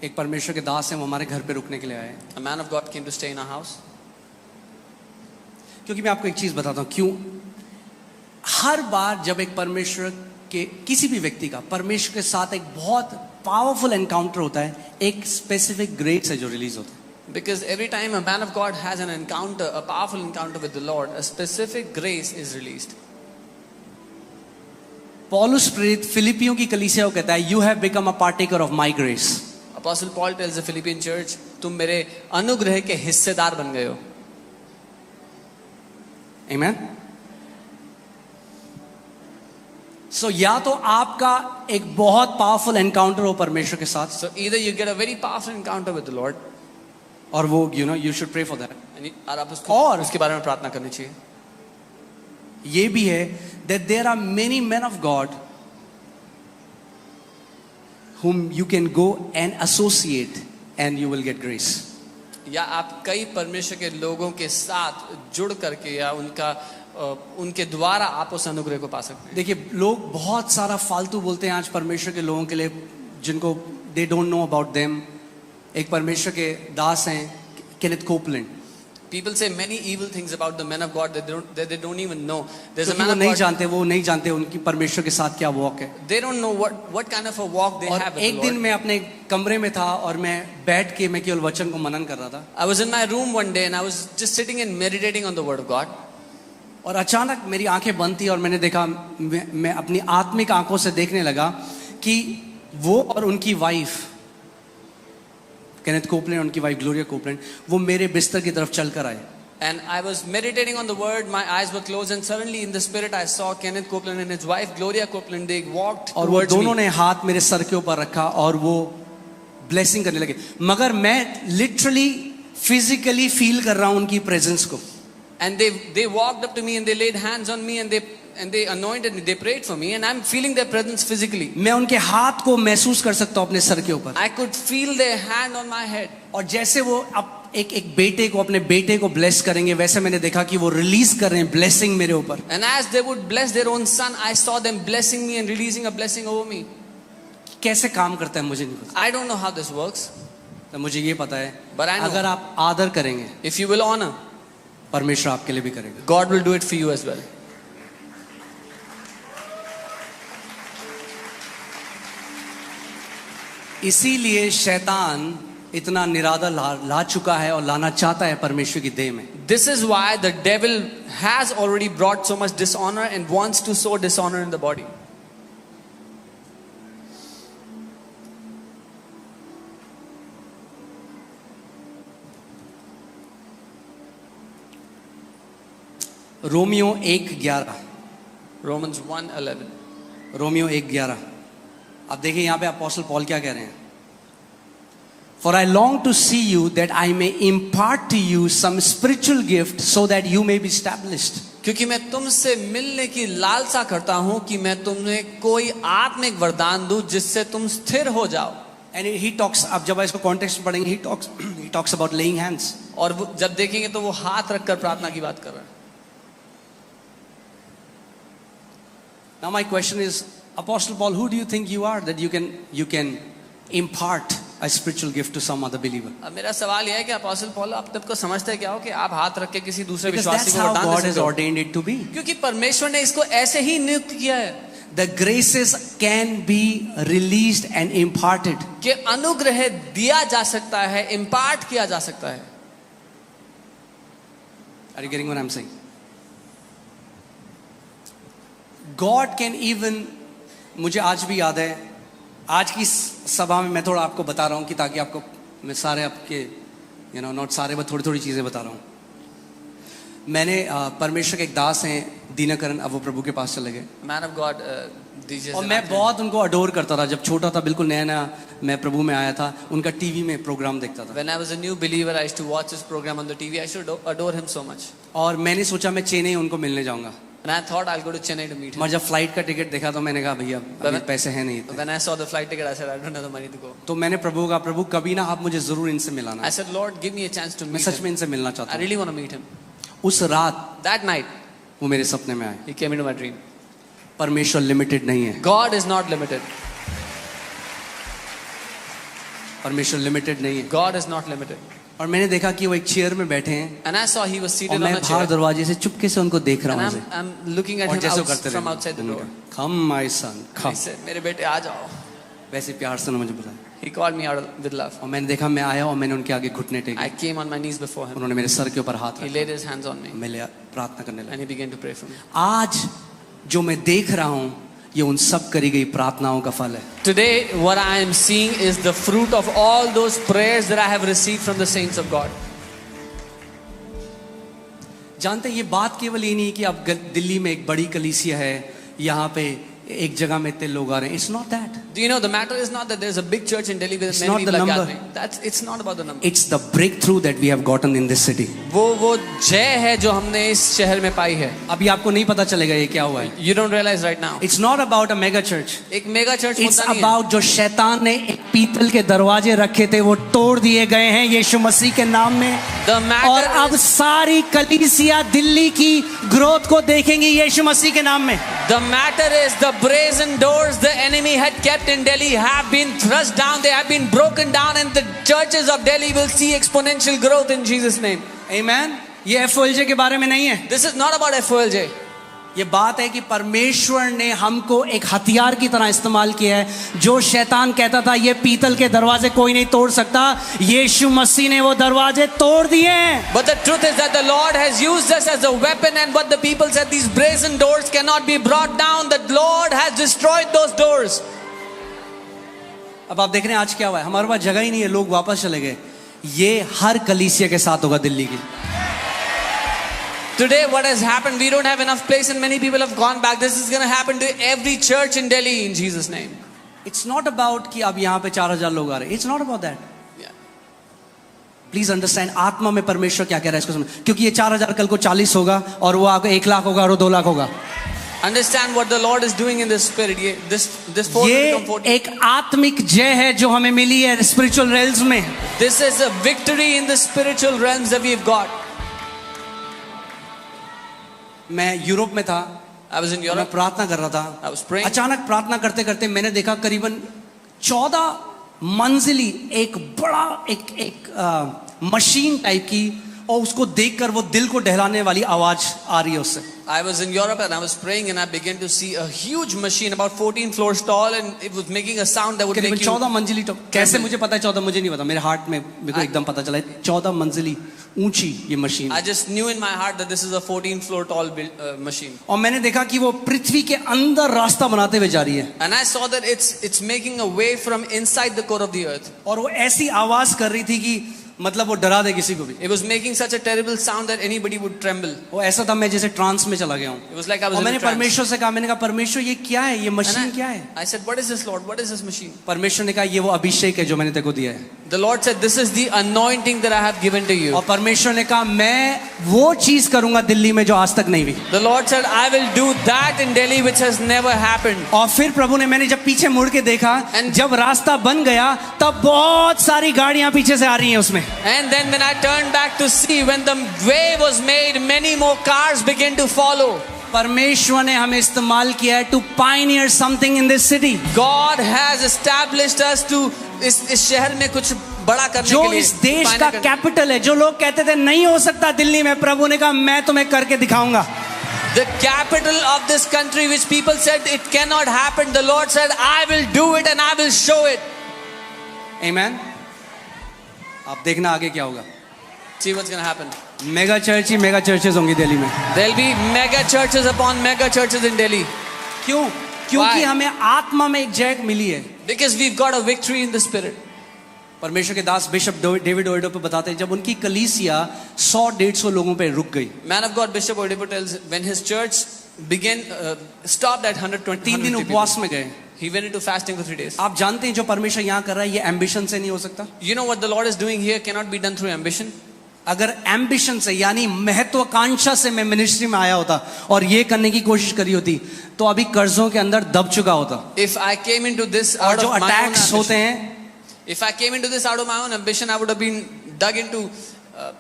एक परमेश्वर के दास हैं, वो हमारे घर पे रुकने के लिए आए. A man of God came to stay in our house. क्योंकि मैं आपको एक चीज बताता हूँ क्यों. हर बार जब एक परमेश्वर के किसी भी व्यक्ति का परमेश्वर के साथ एक बहुत पावरफुल एनकाउंटर होता है, एक स्पेसिफिक ग्रेस है जो रिलीज होता है. Because every time a man of God has an encounter, a powerful encounter with the Lord, a specific grace is released. पौलुस प्रेरित फिलिपियों की कलीसिया को कहता है, you have become a partaker of my grace. Apostle Paul tells the Philippian church, तुम मेरे अनुग्रह के हिस्सेदार बन गए हो. Amen. So या तो आपका एक बहुत पावरफुल एनकाउंटर हो परमेश्वर के साथ, So either you get a very powerful encounter with the Lord, और वो you should pray for that. और आप उसके बारे में प्रार्थना करनी चाहिए. ये भी है that there are many men of God whom you can go and associate and you will get grace. या आप कई परमेश्वर के लोगों के साथ जुड़ करके या उनके द्वारा आप उस अनुग्रह को पा सकते हैं. देखिए, लोग बहुत सारा फालतू बोलते हैं आज परमेश्वर के लोगों के लिए, जिनको they don't know about them. एक परमेश्वर के दास हैं Kenneth Copeland. People say many evil things about the men of God that they don't even know. There's a क्योंकि man वो of नहीं God. जानते, वो नहीं जानते उनकी परमेश्वर के साथ क्या वॉक है. They don't know what kind of a walk they और have with एक the दिन Lord. मैं अपने कमरे में था और मैं बैठ के मैं केवल वचन को मनन कर रहा था, I was in my room one day and I was just sitting and meditating on the word of God. और अचानक मेरी आंखें बंद थी और मैंने देखा, मैं अपनी आत्मिक आंखों से देखने लगा कि वो और उनकी वाइफ केनेथ कोपलैंड, उनकी वाइफ ग्लोरिया कोपलैंड, वो मेरे बिस्तर की तरफ चलकर आए. And I was meditating on the word, my eyes were closed, and suddenly in the spirit I saw Kenneth Copeland and his wife Gloria Copeland. They walked और वो towards दोनों me. ने हाथ मेरे सर के ऊपर रखा और वो ब्लेसिंग करने लगे. मगर मैं लिटरली फिजिकली फील कर रहा हूं उनकी प्रेजेंस को. And they walked up to me and they laid hands on me and they anointed me. They prayed for me and I'm feeling their presence physically. मैं उनके हाथ को महसूस कर सकता हूं अपने सर के ऊपर. I could feel their hand on my head. और जैसे वो अब एक बेटे को, अपने बेटे को ब्लेस करेंगे, वैसे मैंने देखा कि वो रिलीज कर रहे हैं ब्लेसिंग मेरे ऊपर. And as they would bless their own son, I saw them blessing me and releasing a blessing over me. कैसे काम करता है मुझे नहीं पता, I don't know how this works, तो मुझे ये पता है but I know अगर आप आदर करेंगे if you will honor, परमेश्वर आपके लिए भी करेगा. God will do it for you as well. इसीलिए शैतान इतना निरादर ला चुका है और लाना चाहता है परमेश्वर की देह में. This is why the devil has already brought so much dishonor and wants to sow dishonor in the body. Romeo 1:11. Romans 1:11. Romeo 1:11. अब देखिए यहाँ पे अपोस्टल पॉल क्या कह रहे हैं. For I long to see you that I may impart to you some spiritual gift so that you may be established. क्योंकि मैं तुमसे मिलने की लालसा करता हूं कि मैं तुम्हें कोई आत्मिक वरदान दूं जिससे तुम स्थिर हो जाओ. And he talks, अब जब इसको कॉन्टेक्स्ट में पढ़ेंगे, he talks about laying hands. और जब देखेंगे तो वो हाथ रखकर प्रार्थना की बात कर रहा है. Now my question is, Apostle Paul, who do you think you are that you can impart a spiritual gift to some other believer? अब मेरा सवाल यह है कि अपोस्टल पौल आप तब को समझते क्या हो कि आप हाथ रख के किसी दूसरे Because विश्वासी that's को how वरदान दे God has सकते हो. ordained it to be. क्योंकि परमेश्वर ने इसको ऐसे ही नियुक्त किया है The graces can be released and imparted. कि अनुग्रह दिया जा सकता है, इम्पार्ट किया जा सकता है. Are you getting what I'm saying? God can even, मुझे आज भी याद है, आज की सभा में मैं थोड़ा आपको बता रहा हूँ कि ताकि आपको मैं सारे आपके नॉट सारे बट थोड़ी थोड़ी चीज़ें बता रहा हूँ. मैंने परमेश्वर के एक दास हैं दीनाकरण, अब वो प्रभु के पास चले गए. मैन ऑफ गॉड और मैं बहुत उनको अडोर करता था. जब छोटा था, बिल्कुल नया नया मैं प्रभु में आया था, उनका टीवी में प्रोग्राम देखता था. When I was a new believer, I used to watch his program on the TV. I should adore him so much. और मैंने सोचा मैं चेन्नई उनको मिलने जाऊंगा. And I thought I'll go to Chennai to meet him. और जब flight का टिकट देखा तो मैंने कहा भैया अभी पैसे हैं नहीं इतने. When I saw the flight ticket, I said I don't have the money to go. तो मैंने प्रभु का, प्रभु कभी ना आप मुझे जरूर इनसे मिलाना. I said, Lord, give me a chance to मैं meet सच him. में इनसे मिलना I चाहता हूँ. really want to meet him. उस रात That night, वो मेरे सपने में आए. he came into my dream. परमेश्वर लिमिटेड नहीं है. God is not limited. परमेश्वर लिमिटेड नहीं है. God is not limited. और मैंने देखा कि वो एक चेयर में बैठे हैं And I saw he was और seated on मैं a बाहर chair. दरवाजे से चुपके से उनको देख रहा And हूँ ऐसे। I'm looking at और him जैसे वो out, करते from रहे outside the door. Come my son He come, said, मेरे बेटे आ जाओ. वैसे प्यार से उन्होंने मुझे बुलाया He called me out with love. और मैंने देखा, मैं आया और मैंने उनके आगे घुटने टेके, I came on my knees before him. उन्होंने मेरे सर के ऊपर हाथ He रखा, laid his hands on me मैं प्रार्थना करने लगा। and he began to pray for me. आज जो मैं देख रहा हूँ ये उन सब करी गई प्रार्थनाओं का फल है। Today, what I am seeing is the fruit of all those prayers that I have received from the saints of God. जानते हैं ये बात केवल ये नहीं है कि अब दिल्ली में एक बड़ी कलीसिया है, यहाँ पे एक जगह में इतने लोग आ रहे हैं। It's not that. Do you know the matter is not that there's a big church in Delhi with It's many not people the are number. gathering. It's not about the number. It's the breakthrough that we have gotten in this city. वो जय है जो हमने इस शहर में पाई है. अभी आपको नहीं पता चलेगा ये क्या हुआ है। You don't realize right now. It's not about a mega church, एक मेगा चर्च इट्स मुद्दा नहीं है. अबाउट जो शैतान ने एक पीतल के दरवाजे रखे थे वो तोड़ दिए गए हैं यीशु मसीह के नाम में। The matter और अब सारी कलीसिया दिल्ली की ग्रोथ को देखेंगी यीशु मसीह के नाम में। The matter is the brazen doors the enemy had kept in Delhi have been thrust down. They have been broken down, and the churches of Delhi will see exponential growth in Jesus' name. आमीन। ये FOLJ के बारे में नहीं है, This is not about FOLJ. ये बात है कि परमेश्वर ने हमको एक हथियार की तरह इस्तेमाल किया है। जो शैतान कहता था ये पीतल के दरवाजे कोई नहीं तोड़ सकता, यीशु मसीह ने वो दरवाजे तोड़ दिए हैं। But the truth is that the Lord has used us as a weapon, and what the people said, these brazen doors cannot be brought down. The Lord has destroyed those doors. अब आप देख रहे हैं आज क्या हुआ है, हमारे पास जगह ही नहीं है, लोग वापस चले गए। ये हर कलीसिया के साथ होगा दिल्ली की। Today, what has happened? We don't have enough place, and many people have gone back. This is going to happen to every church in Delhi in Jesus' name. It's not about कि अब यहाँ पे 4000 लोग आ रहे हैं। It's not about that. Yeah. Please understand, आत्मा में परमेश्वर क्या कह रहा है इसको समझ, क्योंकि ये 4000 कल को 40 होगा और वो आगे 1 लाख होगा और वो 2 लाख होगा। Understand what the Lord is doing in this spirit. This force will become 40. ये एक आत्मिक जय है जो हमें मिली है स्पिरिचुअल रेल्स में। This is a victory in the spiritual realms that we've got. मैं यूरोप में था, I was in मैं Europe. प्रार्थना कर रहा था। I was praying. अचानक प्रार्थना करते करते मैंने देखा करीबन 14 मंजिली एक बड़ा एक मशीन टाइप की, और उसको देखकर वो दिल को दहलाने वाली आवाज आ रही है उससे। I was in Europe and I was praying, and I began to see a huge machine about 14 floors tall, and it was making a sound that would करीबन make you. 14 मंजिली। तो कैसे मुझे पता है 14? मुझे नहीं पता, मेरे हार्ट में मेरे को एकदम पता चला 14 मंजिली ऊंची ये machine. I just knew in my heart that this is a 14 floor tall machine. और मैंने देखा कि वो पृथ्वी के अंदर रास्ता बनाते हुए जा रही है, And I saw that it's making a way from inside the core of the earth. और वो ऐसी आवाज कर रही थी कि मतलब वो डरा दे किसी को भी। It was making such a terrible sound that anybody would tremble. वो ऐसा था मैं जैसे ट्रांस में चला गया हूँ। It was like I was और in a मैंने trance. परमेश्वर से कहा, मैंने कहा परमेश्वर ये क्या है, ये मशीन And क्या है? I said, what is this, Lord? What is this machine? परमेश्वर ने कहा ये वो अभिषेक है जो मैंने तेको दिया है। The Lord said, this is the anointing that I have given to you. और परमेश्वर ने कहा मैं वो चीज करूंगा दिल्ली में जो आज तक नहीं हुई। The Lord said, I will do that in Delhi which has never happened. और फिर प्रभु ने, मैंने जब पीछे मुड़ के देखा, And- जब रास्ता बन गया तब बहुत सारी गाड़ियां पीछे से आ रही हैं उसमें। And then when I turned back to see, when the way was made, many more cars began to follow. परमेश्वर ने हमें इस्तेमाल किया है to pioneer something in this city. God has established us to इस शहर में कुछ बड़ा करने जो के लिए, इस देश पायनियर का करने- कैपिटल है, जो लोग कहते थे नहीं हो सकता दिल्ली में, प्रभु ने कहा मैं तुम्हें करके दिखाऊंगा। The capital of this country which people said it cannot happen, the Lord said, I will do it and I will show it. आमीन। आप देखना आगे क्या होगा। See what's going to happen. Mega church he mega churches होंगी दिल्ली में। There'll be mega churches upon mega churches in Delhi. क्यों? क्योंकि Why? हमें आत्मा में एक जय मिली है। Because we've got a victory in the spirit. परमेश्वर के दास बिशप डेविड ओएडो पे बताते हैं, जब उनकी कलीसिया 100-150 लोगों पे रुक गई, Man of God Bishop Oedipo tells, when his church began, stopped at 120 3 दिन 150 उपवास people. में गए। He went into fasting for 3 days. आप जानते हैं जो परमेश्वर यहाँ कर रहा है ये एम्बिशन से नहीं हो सकता। You know what the Lord is doing here cannot be done through ambition. अगर एम्बिशन से यानी महत्वाकांक्षा से मैं मिनिस्ट्री में आया होता और ये करने की कोशिश करी होती तो अभी कर्जों के अंदर दब चुका होता। If I came into this और out जो of my own अटैक्स होते ambition, हैं, if I came into this out of my own ambition, I would have been dug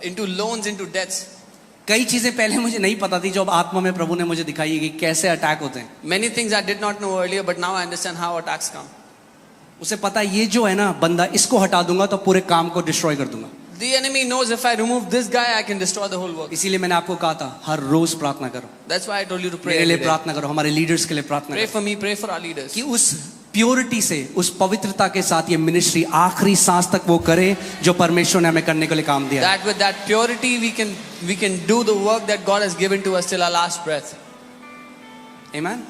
into loans, into debts. कई चीजें पहले मुझे नहीं पता थी, जो अब आत्मा में प्रभु ने मुझे दिखाई कि कैसे अटैक होते हैं। Many things I did not know earlier, but now I understand how attacks come. उसे पता है ये जो है ना बंदा, इसको हटा दूंगा तो पूरे काम को डिस्ट्रॉय कर दूंगा। The enemy knows if I remove this guy, I can destroy the whole work. इसीलिए मैंने आपको कहा था हर रोज प्रार्थना करो, That's why I told you to pray मेरे every लिए day. प्रार्थना करो, हमारे लीडर्स के लिए प्रार्थना Pray करो for me, pray for our leaders. कि उस प्योरिटी से, उस पवित्रता के साथ ये मिनिस्ट्री आखिरी सांस तक वो करे जो परमेश्वर ने हमें करने के लिए काम दिया है। That with that purity we can do the work that God has given to us till our last breath. आमीन।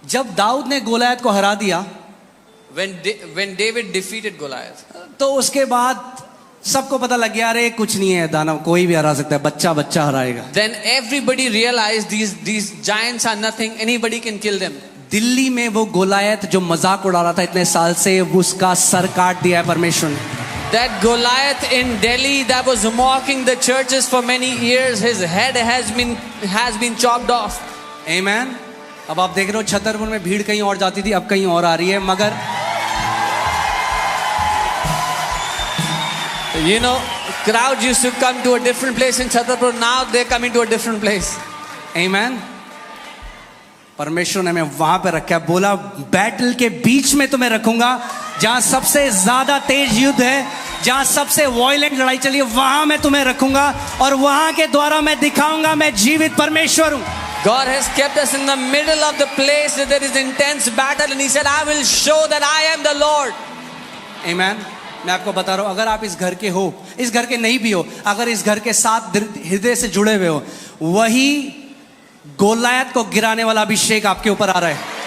जब दाऊद ने गोलियत को हरा दिया When David defeated Goliath, तो उसके बाद सबको पता लग गया अरे कुछ नहीं है, दानव कोई भी हरा सकता है, बच्चा बच्चा हराएगा। then everybody realized these giants are nothing, anybody can kill them. Delhi में वो गोलियत जो मजाक उड़ा रहा था इतने साल से, उसका सर काट दिया है परमेश्वर ने। That Goliath in Delhi that was mocking the churches for many years, his head has been chopped off. आमीन। अब आप देख रहे हो छतरपुर में भीड़ कहीं और जाती थी, अब कहीं और आ रही है, मगर You know, crowds used to come to a different place in Chhatarpur, now they're coming to a different place. आमीन। परमेश्वर ने हमें वहां पे रखा है, बोला बैटल के बीच में तुम्हें रखूंगा, जहां सबसे ज्यादा तेज युद्ध है, जहां सबसे वायलेंट लड़ाई चली है, वहां मैं तुम्हें रखूंगा और वहां के द्वारा मैं दिखाऊंगा मैं जीवित परमेश्वर हूं। God has kept us in the middle of the place where there is intense battle, and He said, I will show that I am the Lord. आमीन। मैं आपको बता रहा हूं, अगर आप इस घर के हो, इस घर के नहीं भी हो, अगर इस घर के साथ हृदय से जुड़े हुए हो, वही गोलियत को गिराने वाला अभिषेक आपके ऊपर आ रहा है।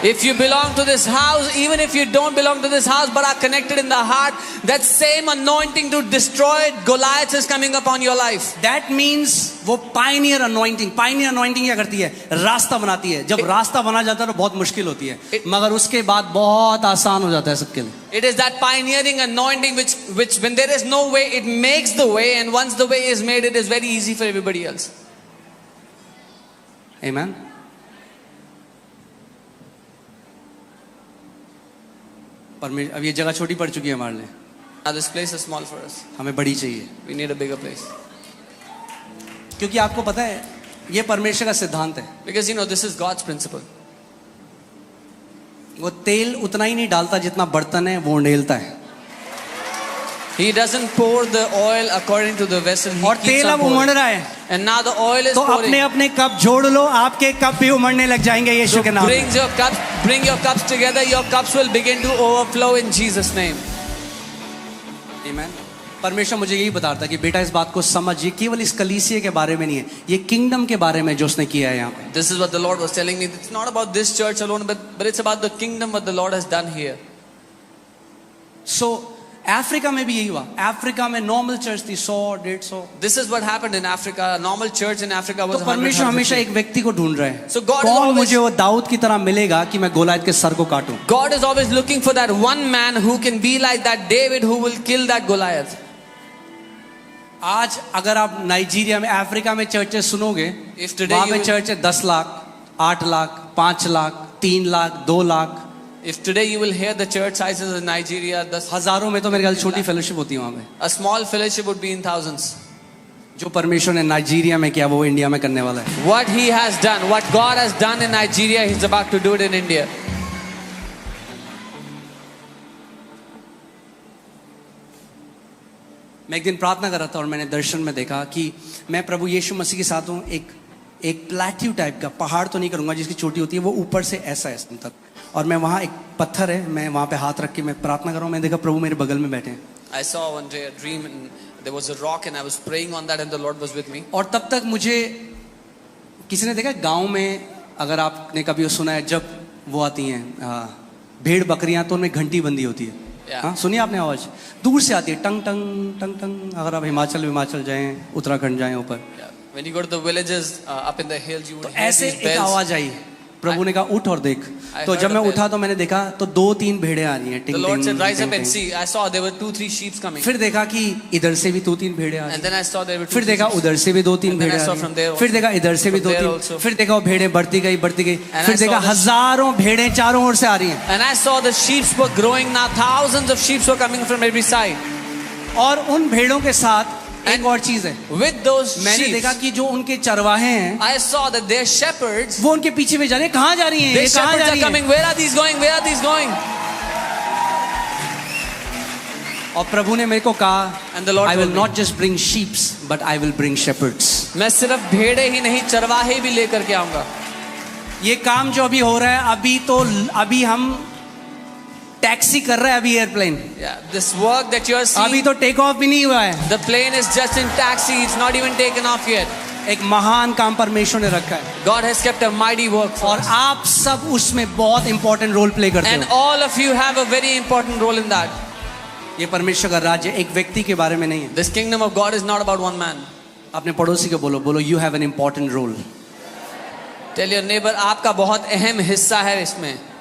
If you belong to this house, even if you don't belong to this house but are connected in the heart, that same anointing to destroy Goliath is coming upon your life. That means वो Pioneer anointing क्या करती है? रास्ता बनाती है। जब रास्ता बना जाता है तो बहुत मुश्किल होती है, मगर उसके बाद बहुत आसान हो जाता है सबके लिए। It is that pioneering anointing which when there is no way, it makes the way, and once the way is made, it is very easy for everybody else. Amen. अब ये जगह छोटी पड़ चुकी है हमारे लिए, Now this place is small for us. हमें बड़ी चाहिए, We need a bigger place. क्योंकि आपको पता है ये परमेश्वर का सिद्धांत है। Because you know, this is God's principle. वो तेल उतना ही नहीं डालता जितना बर्तन है वो उंडेलता है, He doesn't pour the oil according to the vessel. He और keeps तेल on अब pouring. उमड़ रहा है, And now the oil is तो pouring. अपने अपने कप जोड़ लो, आपके कप भी उमड़ने लग जाएंगे यीशु के नाम में। Bring your cups together. Your cups will begin to overflow in Jesus' name. Amen. परमेश्वर मुझे यही बता रहा था कि बेटा इस बात को समझ, ये केवल इस कलीसिया के बारे में नहीं है, ये किंगडम के बारे में जो उसने किया है यहाँ पे। This is what the Lord was telling me. It's not about this church alone, but it's about the kingdom what the Lord has done here. So Africa में भी यही हुआ। अफ्रीका में नॉर्मल चर्च थी 100-150। This is what happened in Africa. A normal church in Africa was तो परमेश्वर हमेशा एक व्यक्ति को ढूंढ रहे हैं। So God is कौन always- मुझे वो दाऊद की तरह मिलेगा कि मैं गोलियत के सर को काटूं। God is always looking for that one man who can be like that David who will kill that Goliath. आज अगर आप नाइजीरिया में, अफ्रीका में चर्चेस सुनोगे, If today वहां you पे will- चर्च है 10 lakh, 8 lakh, 5 lakh, 3 lakh, 2 lakh, If today you will hear the church sizes in Nigeria, हजारों में तो मेरे ख्याल छोटी फेलोशिप होती है वहां पे। a small fellowship would be in thousands. जो परमेश्वर ने नाइजीरिया में किया वो इंडिया में करने वाला है। What He has done, what God has done in Nigeria, He's about to do it in India. मैं एक दिन प्रार्थना कर रहा था और मैंने दर्शन में देखा कि मैं प्रभु यीशु मसीह के साथ हूँ, एक प्लेट्यू टाइप का पहाड़ तो नहीं करूंगा जिसकी चोटी होती है, वो ऊपर से ऐसा है तक, और मैं वहाँ एक पत्थर है, मैं वहाँ पे हाथ रख के मैं प्रार्थना कर रहा हूँ, मैंने देखा प्रभु मेरे बगल में बैठे हैं। I saw one day a dream and there was a rock and I was praying on that and the Lord was with me. और तब तक मुझे किसी ने देखा गांव में, अगर आपने कभी सुना है, जब वो आती हैं भेड़ बकरियां तो उनमें घंटी बंदी होती है। हाँ, सुनिए आपने आवाज दूर से आती है, टंग टंग टंग टंग। अगर आप हिमाचल जाएं, उत्तराखंड जाएं ऊपर, When you go to the villages up in the hills, you will तो hear ऐसे these एक bells. आवाज आई, प्रभु ने कहा उठ और देख। I तो heard जब a मैं bell. उठा तो मैंने देखा तो 2-3 भेड़ें आ रही हैं। The Lord said, rise up and see. I saw there were 2-3 sheep coming. फिर देखा कि इधर से भी 2-3 भेड़ें आ रही And then I saw there were 2-3 फिर देखा sheep. उधर से भी 2-3 And then I भेड़ें आ saw रही from there हैं। फिर देखा इधर से भी From there 2-3, also. फिर देखा वो भेड़ें बढ़ती गई And फिर I saw देखा the- हजारों भेड़ें चारों ओर से आ रही हैं। And I saw the sheep were growing now. Thousands of sheep were coming from every side. और उन भेड़ों के साथ एक और चीज है, With those मैंने sheep, देखा कि जो उनके चरवाहे हैं I saw that their shepherds, वो उनके पीछे भी जा रहे हैं। कहाँ जा रही हैं? their ये कहाँ shepherds जा are रही हैं? coming. Where are these going? Where are these going? और प्रभु ने मेरे को कहा, And the Lord I will told me. not just bring sheep, but I will bring shepherds. मैं सिर्फ भेड़े ही नहीं चरवाहे भी लेकर के आऊंगा। ये काम जो अभी हो रहा है, अभी हम टैक्सी कर रहे हैं, अभी airplane, Yeah, this work that you are अभी seeing, तो टेक ऑफ भी नहीं हुआ है। the plane is just in taxi. It's not even taken off yet. एक महान काम परमेश्वर ने रखा है God has kept a mighty work for और us. आप सब उसमें बहुत इंपॉर्टेंट रोल प्ले करते And हो। all of you have a very important role in that. ये परमेश्वर का राज्य एक व्यक्ति के बारे में नहीं है। This kingdom of God is not about one man. अपने पड़ोसी को बोलो you have an important role. Tell your neighbor, आपका बहुत अहम हिस्सा है इसमें।